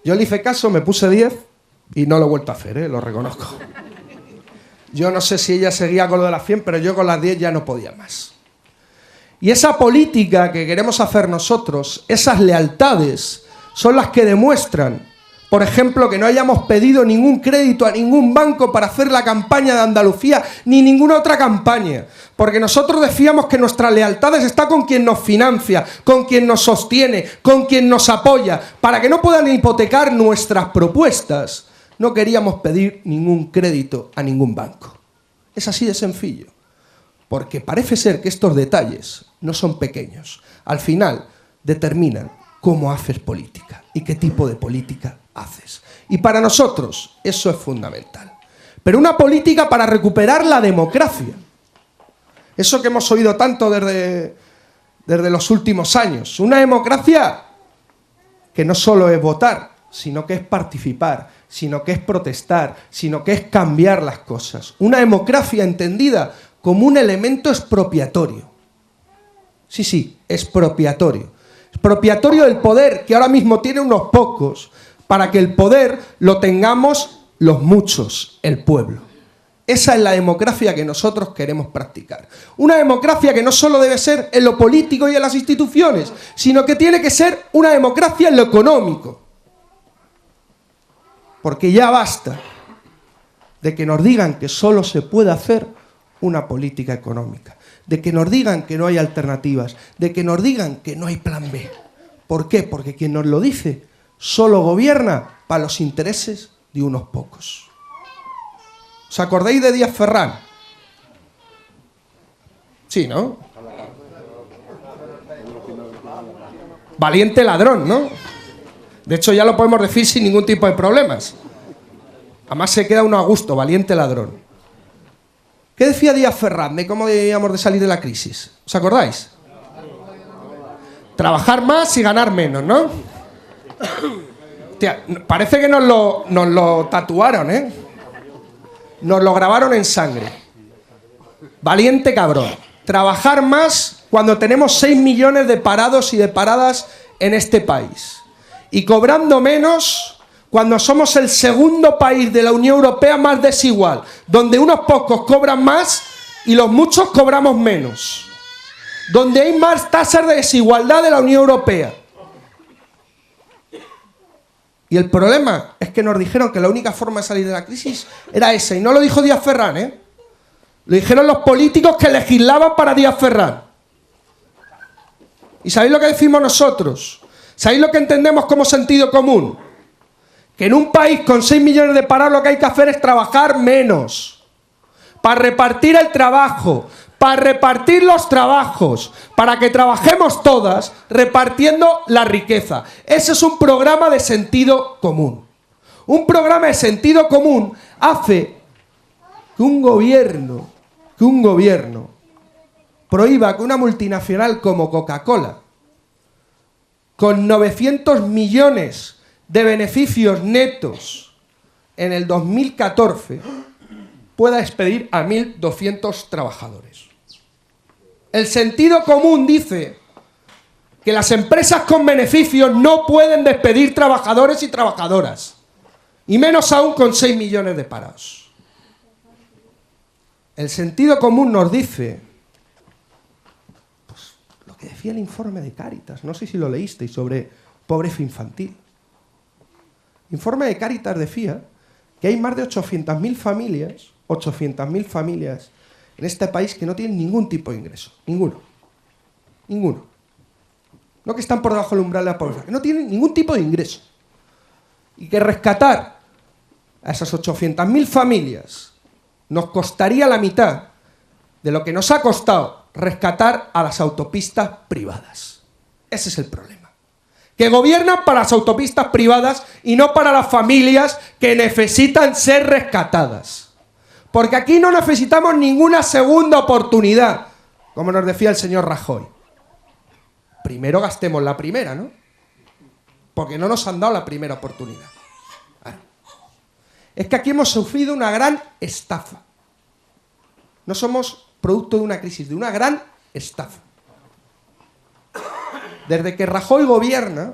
Yo le hice caso, me puse 10 y no lo he vuelto a hacer, lo reconozco. Yo no sé si ella seguía con lo de las 100, pero yo con las 10 ya no podía más. Y esa política que queremos hacer nosotros, esas lealtades, son las que demuestran, por ejemplo, que no hayamos pedido ningún crédito a ningún banco para hacer la campaña de Andalucía, ni ninguna otra campaña. Porque nosotros decíamos que nuestra lealtad está con quien nos financia, con quien nos sostiene, con quien nos apoya. Para que no puedan hipotecar nuestras propuestas, no queríamos pedir ningún crédito a ningún banco. Es así de sencillo. Porque parece ser que estos detalles no son pequeños. Al final determinan cómo haces política y qué tipo de política haces. Y para nosotros eso es fundamental. Pero una política para recuperar la democracia. Eso que hemos oído tanto desde los últimos años. Una democracia que no solo es votar, sino que es participar, sino que es protestar, sino que es cambiar las cosas. Una democracia entendida como un elemento expropiatorio. Sí, expropiatorio. Expropiatorio del poder que ahora mismo tiene unos pocos para que el poder lo tengamos los muchos, el pueblo. Esa es la democracia que nosotros queremos practicar. Una democracia que no solo debe ser en lo político y en las instituciones, sino que tiene que ser una democracia en lo económico. Porque ya basta de que nos digan que solo se puede hacer una política económica, de que nos digan que no hay alternativas, de que nos digan que no hay plan B. ¿Por qué? Porque quien nos lo dice solo gobierna para los intereses de unos pocos. ¿Os acordáis de Díaz Ferrán? Sí, ¿no? Valiente ladrón, ¿no? De hecho, ya lo podemos decir sin ningún tipo de problemas. Además se queda uno a gusto, valiente ladrón. ¿Qué decía Díaz Ferrán de cómo debíamos de salir de la crisis? ¿Os acordáis? Trabajar más y ganar menos, ¿no? Tía, parece que nos lo tatuaron, ¿eh? Nos lo grabaron en sangre. Valiente cabrón. Trabajar más cuando tenemos 6 millones de parados y de paradas en este país. Y cobrando menos cuando somos el segundo país de la Unión Europea más desigual, donde unos pocos cobran más y los muchos cobramos menos. Donde hay más tasas de desigualdad de la Unión Europea. Y el problema es que nos dijeron que la única forma de salir de la crisis era esa. Y no lo dijo Díaz Ferrán, ¿eh? Lo dijeron los políticos que legislaban para Díaz Ferrán. ¿Y sabéis lo que decimos nosotros? ¿Sabéis lo que entendemos como sentido común? Que en un país con 6 millones de parados lo que hay que hacer es trabajar menos. Para repartir el trabajo, para repartir los trabajos, para que trabajemos todas repartiendo la riqueza. Ese es un programa de sentido común. Un programa de sentido común hace que un gobierno prohíba que una multinacional como Coca-Cola, con 900 millones de beneficios netos en el 2014, pueda despedir a 1.200 trabajadores. El sentido común dice que las empresas con beneficios no pueden despedir trabajadores y trabajadoras, y menos aún con 6 millones de parados. El sentido común nos dice, pues, lo que decía el informe de Cáritas, no sé si lo leísteis, sobre pobreza infantil. El informe de Cáritas decía que hay más de 800.000 familias en este país que no tienen ningún tipo de ingreso. Ninguno. No que están por debajo del umbral de la pobreza, que no tienen ningún tipo de ingreso. Y que rescatar a esas 800.000 familias nos costaría la mitad de lo que nos ha costado rescatar a las autopistas privadas. Ese es el problema. Que gobiernan para las autopistas privadas y no para las familias que necesitan ser rescatadas. Porque aquí no necesitamos ninguna segunda oportunidad, como nos decía el señor Rajoy. Primero gastemos la primera, ¿no? Porque no nos han dado la primera oportunidad. Es que aquí hemos sufrido una gran estafa. No somos producto de una crisis, de una gran estafa. Desde que Rajoy gobierna,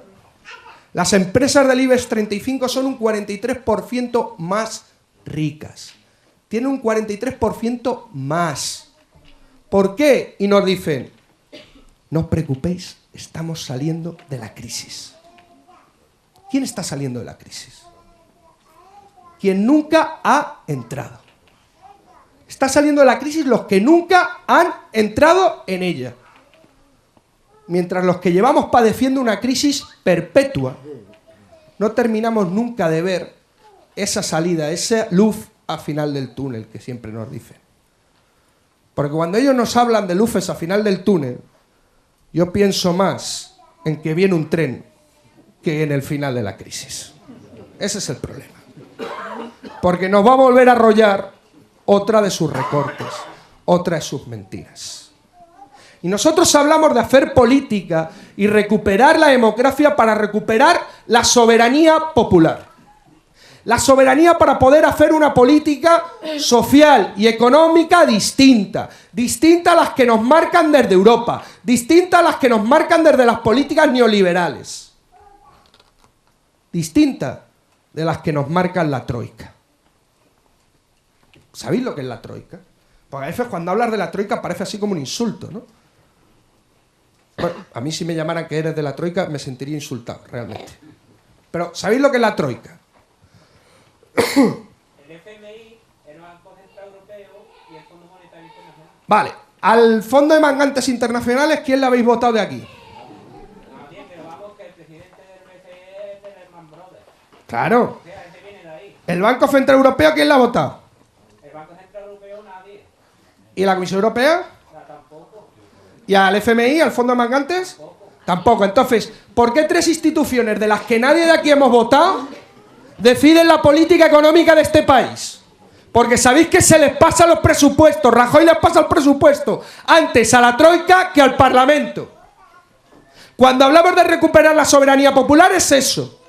las empresas del IBEX 35 son un 43% más ricas. Tienen un 43% más. ¿Por qué? Y nos dicen, no os preocupéis, estamos saliendo de la crisis. ¿Quién está saliendo de la crisis? Quien nunca ha entrado. Está saliendo de la crisis los que nunca han entrado en ella. Mientras los que llevamos padeciendo una crisis perpetua, no terminamos nunca de ver esa salida, esa luz al final del túnel que siempre nos dicen. Porque cuando ellos nos hablan de luces al final del túnel, yo pienso más en que viene un tren que en el final de la crisis. Ese es el problema. Porque nos va a volver a arrollar otra de sus recortes, otra de sus mentiras. Y nosotros hablamos de hacer política y recuperar la democracia para recuperar la soberanía popular. La soberanía para poder hacer una política social y económica distinta. Distinta a las que nos marcan desde Europa. Distinta a las que nos marcan desde las políticas neoliberales. Distinta de las que nos marcan la troika. ¿Sabéis lo que es la troika? Porque a veces cuando hablas de la troika parece así como un insulto, ¿no? Bueno, a mí si me llamaran que eres de la troika me sentiría insultado, realmente. Pero ¿sabéis lo que es la troika? El FMI, el Banco Central Europeo y el Fondo Monetario Internacional. Vale, al Fondo de Mangantes Internacionales, ¿quién le habéis votado de aquí? Nadie, pero vamos, que el presidente del BCE es de Lehman Brothers. Claro. O sea, ese viene de ahí. ¿El Banco Central Europeo quién le ha votado? El Banco Central Europeo nadie. ¿Y la Comisión Europea? Tampoco. ¿Y al FMI, al Fondo de Mangantes? Tampoco. Entonces, ¿por qué tres instituciones de las que nadie de aquí hemos votado deciden la política económica de este país? Porque sabéis que se les pasa los presupuestos. Rajoy les pasa el presupuesto antes a la troika que al Parlamento. Cuando hablamos de recuperar la soberanía popular es eso.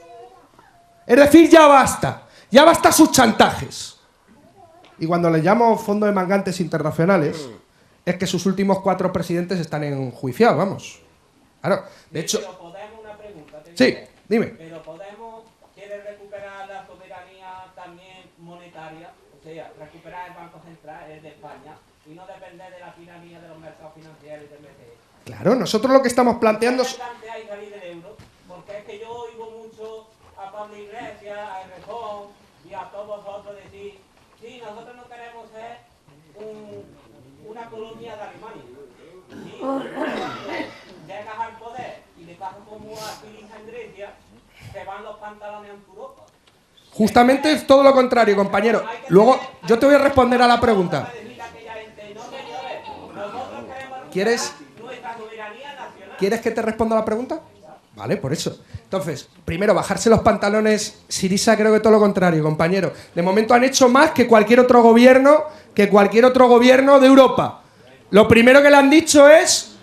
Es decir, ya basta. Ya basta sus chantajes. Y cuando les llamo Fondo de Mangantes Internacionales, es que sus últimos 4 presidentes están enjuiciados, vamos. Claro, de hecho... Pero Podemos, una pregunta. Sí, dime. Pero Podemos quiere recuperar la soberanía también monetaria, o sea, recuperar el Banco Central, el de España, y no depender de la tiranía de los mercados financieros y del BCE. Claro, nosotros lo que estamos planteando... ¿Por qué planteáis salir del euro? Porque es que yo oigo mucho a Pablo Iglesias, a Errejón y a todos vosotros decir, sí, nosotros no queremos ser una colonia de Alemania. Sí, llegas al poder y le pasa como a Siriza en Grecia, se van los pantalones en Europa. Justamente es todo lo contrario, compañero. Luego, yo te voy a responder a la pregunta. ¿Quieres que te responda a la pregunta? Vale, por eso. Entonces, primero, bajarse los pantalones. Syriza creo que todo lo contrario, compañero. De momento han hecho más que cualquier otro gobierno de Europa. Lo primero que le han dicho es,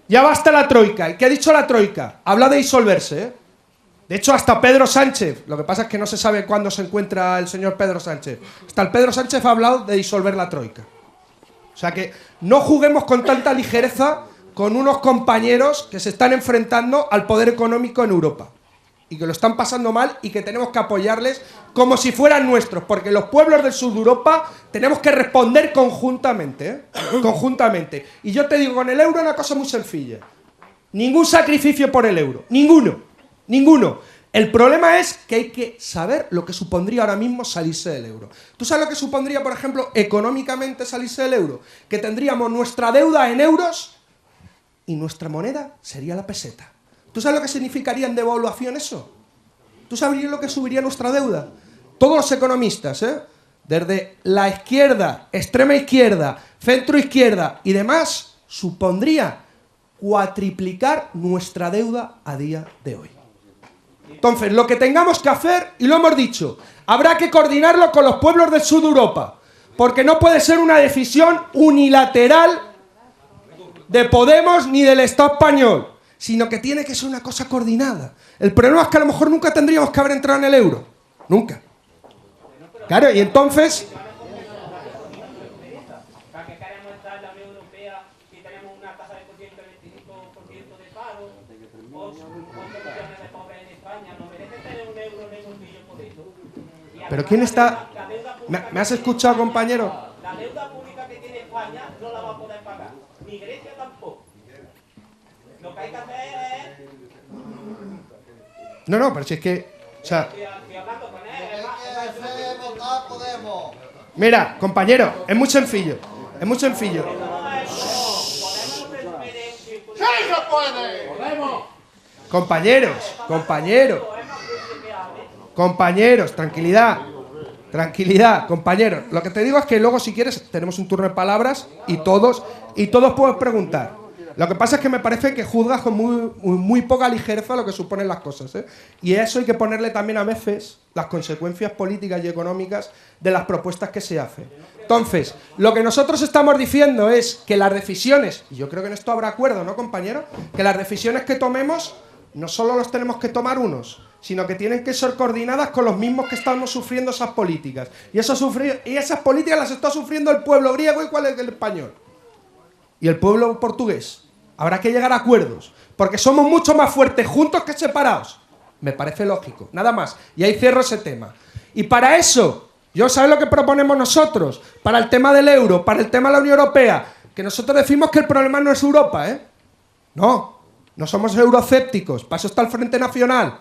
ya basta la troika. ¿Y qué ha dicho la troika? Habla de disolverse, ¿eh? De hecho, hasta Pedro Sánchez, lo que pasa es que no se sabe cuándo se encuentra el señor Pedro Sánchez, hasta el Pedro Sánchez ha hablado de disolver la troika. O sea que no juguemos con tanta ligereza con unos compañeros que se están enfrentando al poder económico en Europa y que lo están pasando mal y que tenemos que apoyarles como si fueran nuestros, porque los pueblos del sur de Europa tenemos que responder conjuntamente, ¿eh? Conjuntamente. Y yo te digo, con el euro una cosa muy sencilla. Ningún sacrificio por el euro. Ninguno. El problema es que hay que saber lo que supondría ahora mismo salirse del euro. ¿Tú sabes lo que supondría, por ejemplo, económicamente salirse del euro? Que tendríamos nuestra deuda en euros y nuestra moneda sería la peseta. ¿Tú sabes lo que significaría en devaluación eso? ¿Tú sabrías lo que subiría nuestra deuda? Todos los economistas, desde la izquierda, extrema izquierda, centro izquierda y demás, supondría cuatriplicar nuestra deuda a día de hoy. Entonces, lo que tengamos que hacer, y lo hemos dicho, habrá que coordinarlo con los pueblos del sur de Europa, porque no puede ser una decisión unilateral de Podemos ni del Estado español, sino que tiene que ser una cosa coordinada. El problema es que a lo mejor nunca tendríamos que haber entrado en el euro. Nunca. Claro, y entonces... ¿Para qué queremos estar en la Unión Europea si tenemos una tasa de 25% de paro, 8 millones de pobres en España? ¿No merece tener un euro en el bolsillo por eso? ¿Pero quién está...? ¿Me has escuchado, compañero? La deuda pública que tiene España no la va a poder pagar, ni Grecia tampoco. Lo que hay que hacer es... No, pero si es que... O sea... Estoy hablando con él, Mira, compañero, es muy sencillo. Es muy sencillo. Compañeros, tranquilidad, compañeros. Lo que te digo es que luego, si quieres, tenemos un turno de palabras y todos pueden preguntar. Lo que pasa es que me parece que juzgas con muy poca ligereza lo que suponen las cosas, ¿eh? Y a eso hay que ponerle también a veces las consecuencias políticas y económicas de las propuestas que se hacen. Entonces, lo que nosotros estamos diciendo es que las decisiones, y yo creo que en esto habrá acuerdo, ¿no, compañero? Que las decisiones que tomemos no solo las tenemos que tomar unos, sino que tienen que ser coordinadas con los mismos que estamos sufriendo esas políticas. Y esas políticas las está sufriendo el pueblo griego y cuál es el español. Y el pueblo portugués. Habrá que llegar a acuerdos, porque somos mucho más fuertes juntos que separados. Me parece lógico, nada más. Y ahí cierro ese tema. Y para eso, ¿sabes lo que proponemos nosotros? Para el tema del euro, para el tema de la Unión Europea, que nosotros decimos que el problema no es Europa, ¿eh? No somos eurocépticos. Para eso está el Frente Nacional,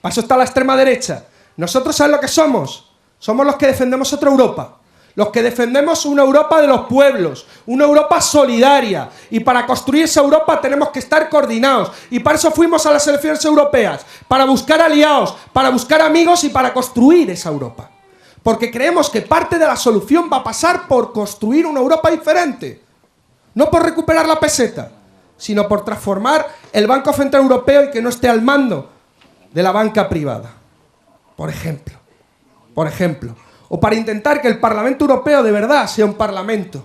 para eso está la extrema derecha. Nosotros, ¿sabes lo que somos? Somos los que defendemos otra Europa. Los que defendemos una Europa de los pueblos, una Europa solidaria. Y para construir esa Europa tenemos que estar coordinados. Y para eso fuimos a las elecciones europeas, para buscar aliados, para buscar amigos y para construir esa Europa. Porque creemos que parte de la solución va a pasar por construir una Europa diferente. No por recuperar la peseta, sino por transformar el Banco Central Europeo y que no esté al mando de la banca privada. Por ejemplo. O para intentar que el Parlamento Europeo de verdad sea un parlamento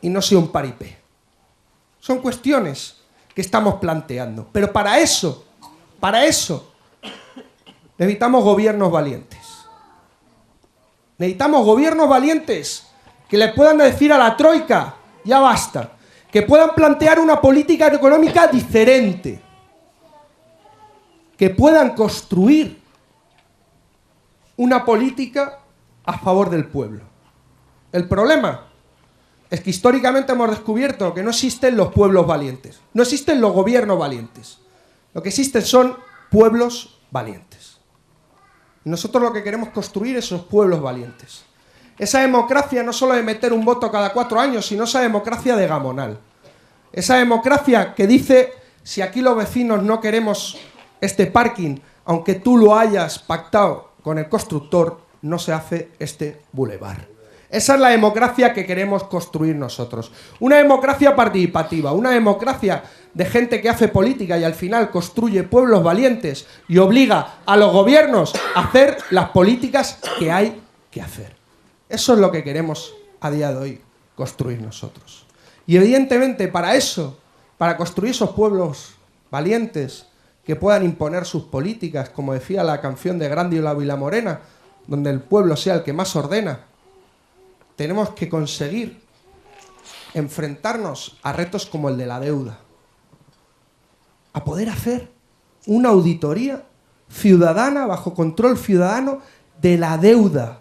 y no sea un paripé. Son cuestiones que estamos planteando. Pero para eso, necesitamos gobiernos valientes. Necesitamos gobiernos valientes que le puedan decir a la troika, ya basta, que puedan plantear una política económica diferente, que puedan construir una política a favor del pueblo. El problema es que históricamente hemos descubierto que no existen los pueblos valientes, no existen los gobiernos valientes. Lo que existen son pueblos valientes. Y nosotros lo que queremos construir es esos pueblos valientes. Esa democracia no solo de meter un voto cada 4 años, sino esa democracia de Gamonal. Esa democracia que dice, si aquí los vecinos no queremos este parking, aunque tú lo hayas pactado con el constructor, no se hace este bulevar. Esa es la democracia que queremos construir nosotros. Una democracia participativa, una democracia de gente que hace política y al final construye pueblos valientes y obliga a los gobiernos a hacer las políticas que hay que hacer. Eso es lo que queremos a día de hoy construir nosotros. Y evidentemente para eso, para construir esos pueblos valientes que puedan imponer sus políticas, como decía la canción de Grandi y la Vilamorena, donde el pueblo sea el que más ordena, tenemos que conseguir enfrentarnos a retos como el de la deuda, a poder hacer una auditoría ciudadana, bajo control ciudadano, de la deuda,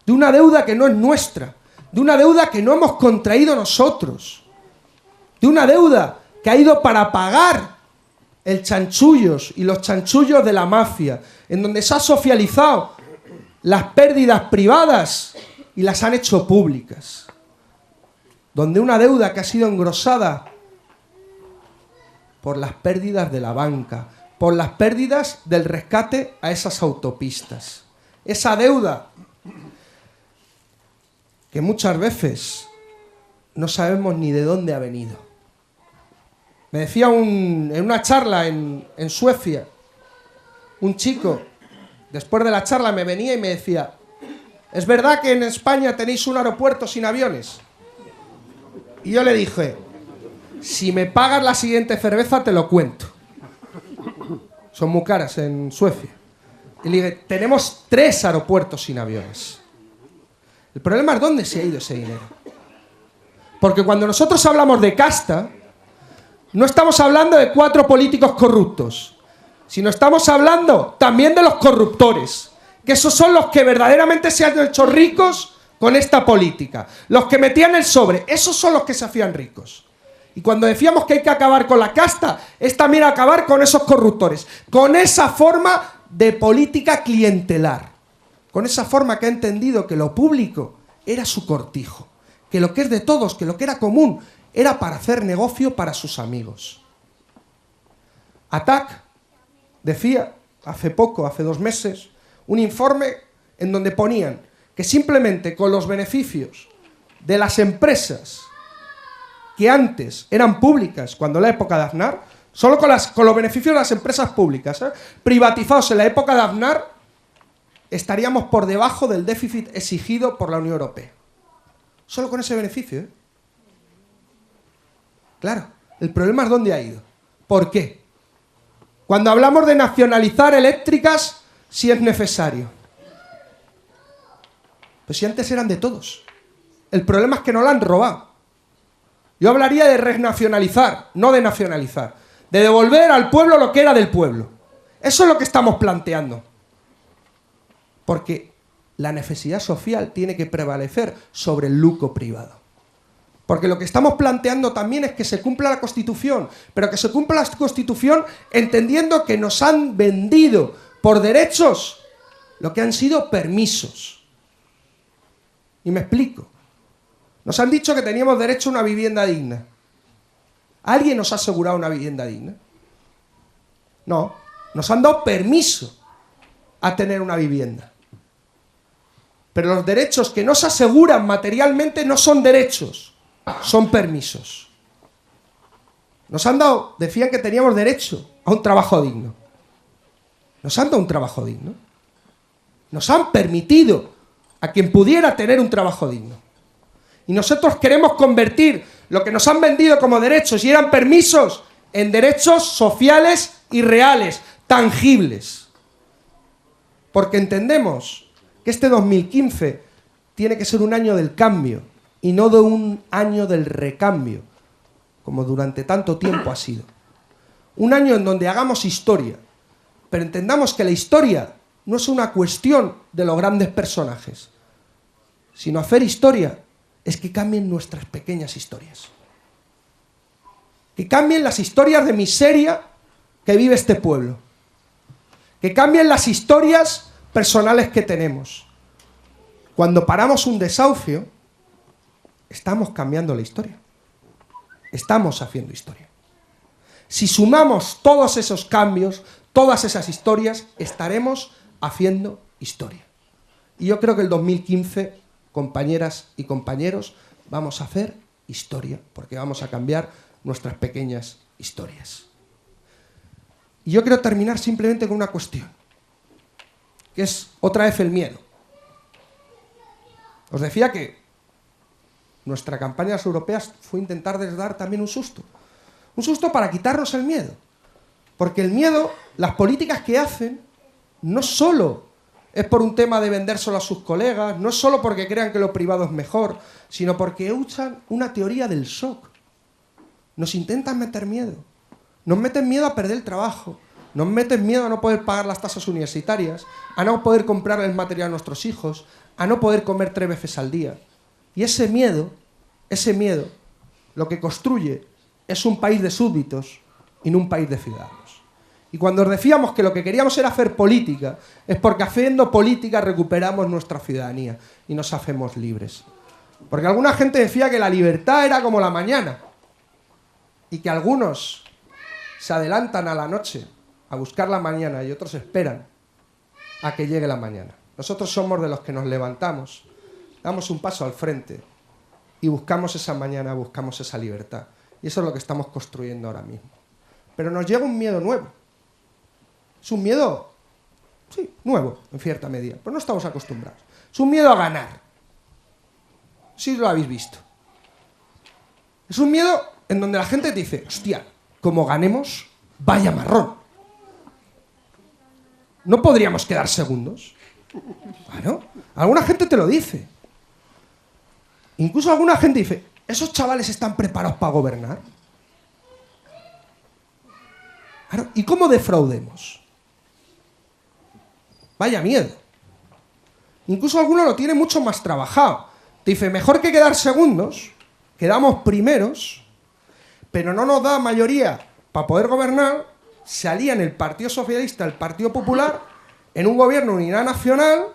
de una deuda que no es nuestra, de una deuda que no hemos contraído nosotros, de una deuda que ha ido para pagar el chanchullos y los chanchullos de la mafia, en donde se ha socializado las pérdidas privadas y las han hecho públicas, donde una deuda que ha sido engrosada por las pérdidas de la banca, por las pérdidas del rescate a esas autopistas. Esa deuda que muchas veces no sabemos ni de dónde ha venido. Me decía en una charla en Suecia, un chico, después de la charla me venía y me decía: ¿es verdad que en España tenéis un aeropuerto sin aviones? Y yo le dije: si me pagas la siguiente cerveza te lo cuento. Son muy caras en Suecia. Y le dije: tenemos 3 aeropuertos sin aviones. El problema es dónde se ha ido ese dinero. Porque cuando nosotros hablamos de casta, no estamos hablando de 4 políticos corruptos, sino estamos hablando también de los corruptores, que esos son los que verdaderamente se han hecho ricos con esta política. Los que metían el sobre, esos son los que se hacían ricos. Y cuando decíamos que hay que acabar con la casta, es también acabar con esos corruptores, con esa forma de política clientelar, con esa forma que ha entendido que lo público era su cortijo, que lo que es de todos, que lo que era común, era para hacer negocio para sus amigos. ATAC decía hace poco, hace 2 meses, un informe en donde ponían que simplemente con los beneficios de las empresas que antes eran públicas, cuando en la época de Aznar, solo con los beneficios de las empresas públicas, privatizados en la época de Aznar, estaríamos por debajo del déficit exigido por la Unión Europea. Solo con ese beneficio, ¿eh? Claro, el problema es dónde ha ido. ¿Por qué? Cuando hablamos de nacionalizar eléctricas, si es necesario. Pues si antes eran de todos. El problema es que no la han robado. Yo hablaría de renacionalizar, no de nacionalizar. De devolver al pueblo lo que era del pueblo. Eso es lo que estamos planteando. Porque la necesidad social tiene que prevalecer sobre el lucro privado. Porque lo que estamos planteando también es que se cumpla la Constitución, pero que se cumpla la Constitución entendiendo que nos han vendido por derechos lo que han sido permisos. Y me explico. Nos han dicho que teníamos derecho a una vivienda digna. ¿Alguien nos ha asegurado una vivienda digna? No, nos han dado permiso a tener una vivienda. Pero los derechos que nos aseguran materialmente no son derechos, son permisos. Nos han dado, decían que teníamos derecho a un trabajo digno. Nos han dado un trabajo digno. Nos han permitido a quien pudiera tener un trabajo digno. Y nosotros queremos convertir lo que nos han vendido como derechos y eran permisos en derechos sociales y reales, tangibles. Porque entendemos que este 2015 tiene que ser un año del cambio y no de un año del recambio, como durante tanto tiempo ha sido. Un año en donde hagamos historia, pero entendamos que la historia no es una cuestión de los grandes personajes, sino hacer historia es que cambien nuestras pequeñas historias. Que cambien las historias de miseria que vive este pueblo. Que cambien las historias personales que tenemos. Cuando paramos un desahucio, estamos cambiando la historia. Estamos haciendo historia. Si sumamos todos esos cambios, todas esas historias, estaremos haciendo historia. Y yo creo que el 2015, compañeras y compañeros, vamos a hacer historia, porque vamos a cambiar nuestras pequeñas historias. Y yo quiero terminar simplemente con una cuestión, que es otra vez el miedo. Os decía que nuestra campaña a las europeas fue intentarles dar también un susto. Un susto para quitarnos el miedo. Porque el miedo, las políticas que hacen, no solo es por un tema de vendérselo a sus colegas, no es solo porque crean que lo privado es mejor, sino porque usan una teoría del shock. Nos intentan meter miedo. Nos meten miedo a perder el trabajo. Nos meten miedo a no poder pagar las tasas universitarias, a no poder comprar el material a nuestros hijos, a no poder comer 3 veces al día. Y ese miedo, lo que construye es un país de súbditos y no un país de ciudadanos. Y cuando os decíamos que lo que queríamos era hacer política, es porque haciendo política recuperamos nuestra ciudadanía y nos hacemos libres. Porque alguna gente decía que la libertad era como la mañana y que algunos se adelantan a la noche a buscar la mañana y otros esperan a que llegue la mañana. Nosotros somos de los que nos levantamos, damos un paso al frente y buscamos esa mañana, buscamos esa libertad. Y eso es lo que estamos construyendo ahora mismo. Pero nos llega un miedo nuevo. Es un miedo, sí, nuevo, en cierta medida, pero no estamos acostumbrados. Es un miedo a ganar. Sí lo habéis visto. Es un miedo en donde la gente te dice, hostia, como ganemos, vaya marrón. ¿No podríamos quedar segundos? Bueno, alguna gente te lo dice. Incluso alguna gente dice, ¿esos chavales están preparados para gobernar? Claro, ¿y cómo defraudemos? Vaya miedo. Incluso alguno lo tiene mucho más trabajado. Te dice, mejor que quedar segundos, quedamos primeros, pero no nos da mayoría para poder gobernar, se alían el Partido Socialista, el Partido Popular, en un gobierno de unidad nacional,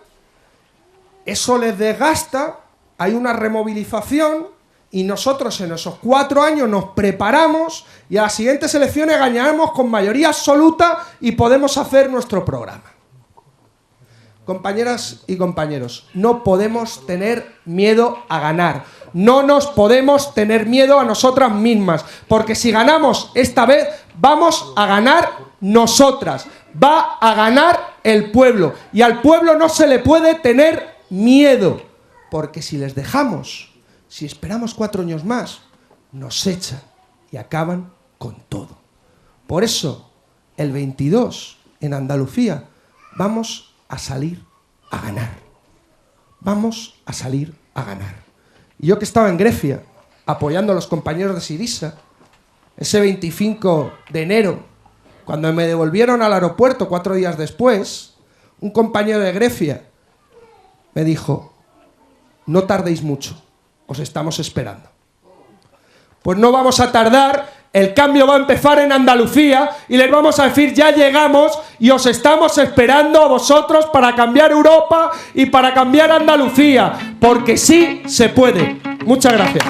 eso les desgasta, hay una removilización y nosotros en esos 4 años nos preparamos y a las siguientes elecciones ganaremos con mayoría absoluta y podemos hacer nuestro programa. Compañeras y compañeros, no podemos tener miedo a ganar. No nos podemos tener miedo a nosotras mismas, porque si ganamos esta vez, vamos a ganar nosotras. Va a ganar el pueblo. Y al pueblo no se le puede tener miedo, porque si les dejamos, si esperamos 4 años más, nos echan y acaban con todo. Por eso, el 22, en Andalucía, vamos a salir a ganar. Vamos a salir a ganar. Y yo que estaba en Grecia, apoyando a los compañeros de Syriza, ese 25 de enero, cuando me devolvieron al aeropuerto 4 días después, un compañero de Grecia me dijo, no tardéis mucho, os estamos esperando. Pues no vamos a tardar, el cambio va a empezar en Andalucía y les vamos a decir, ya llegamos y os estamos esperando a vosotros para cambiar Europa y para cambiar Andalucía, porque sí se puede. Muchas gracias.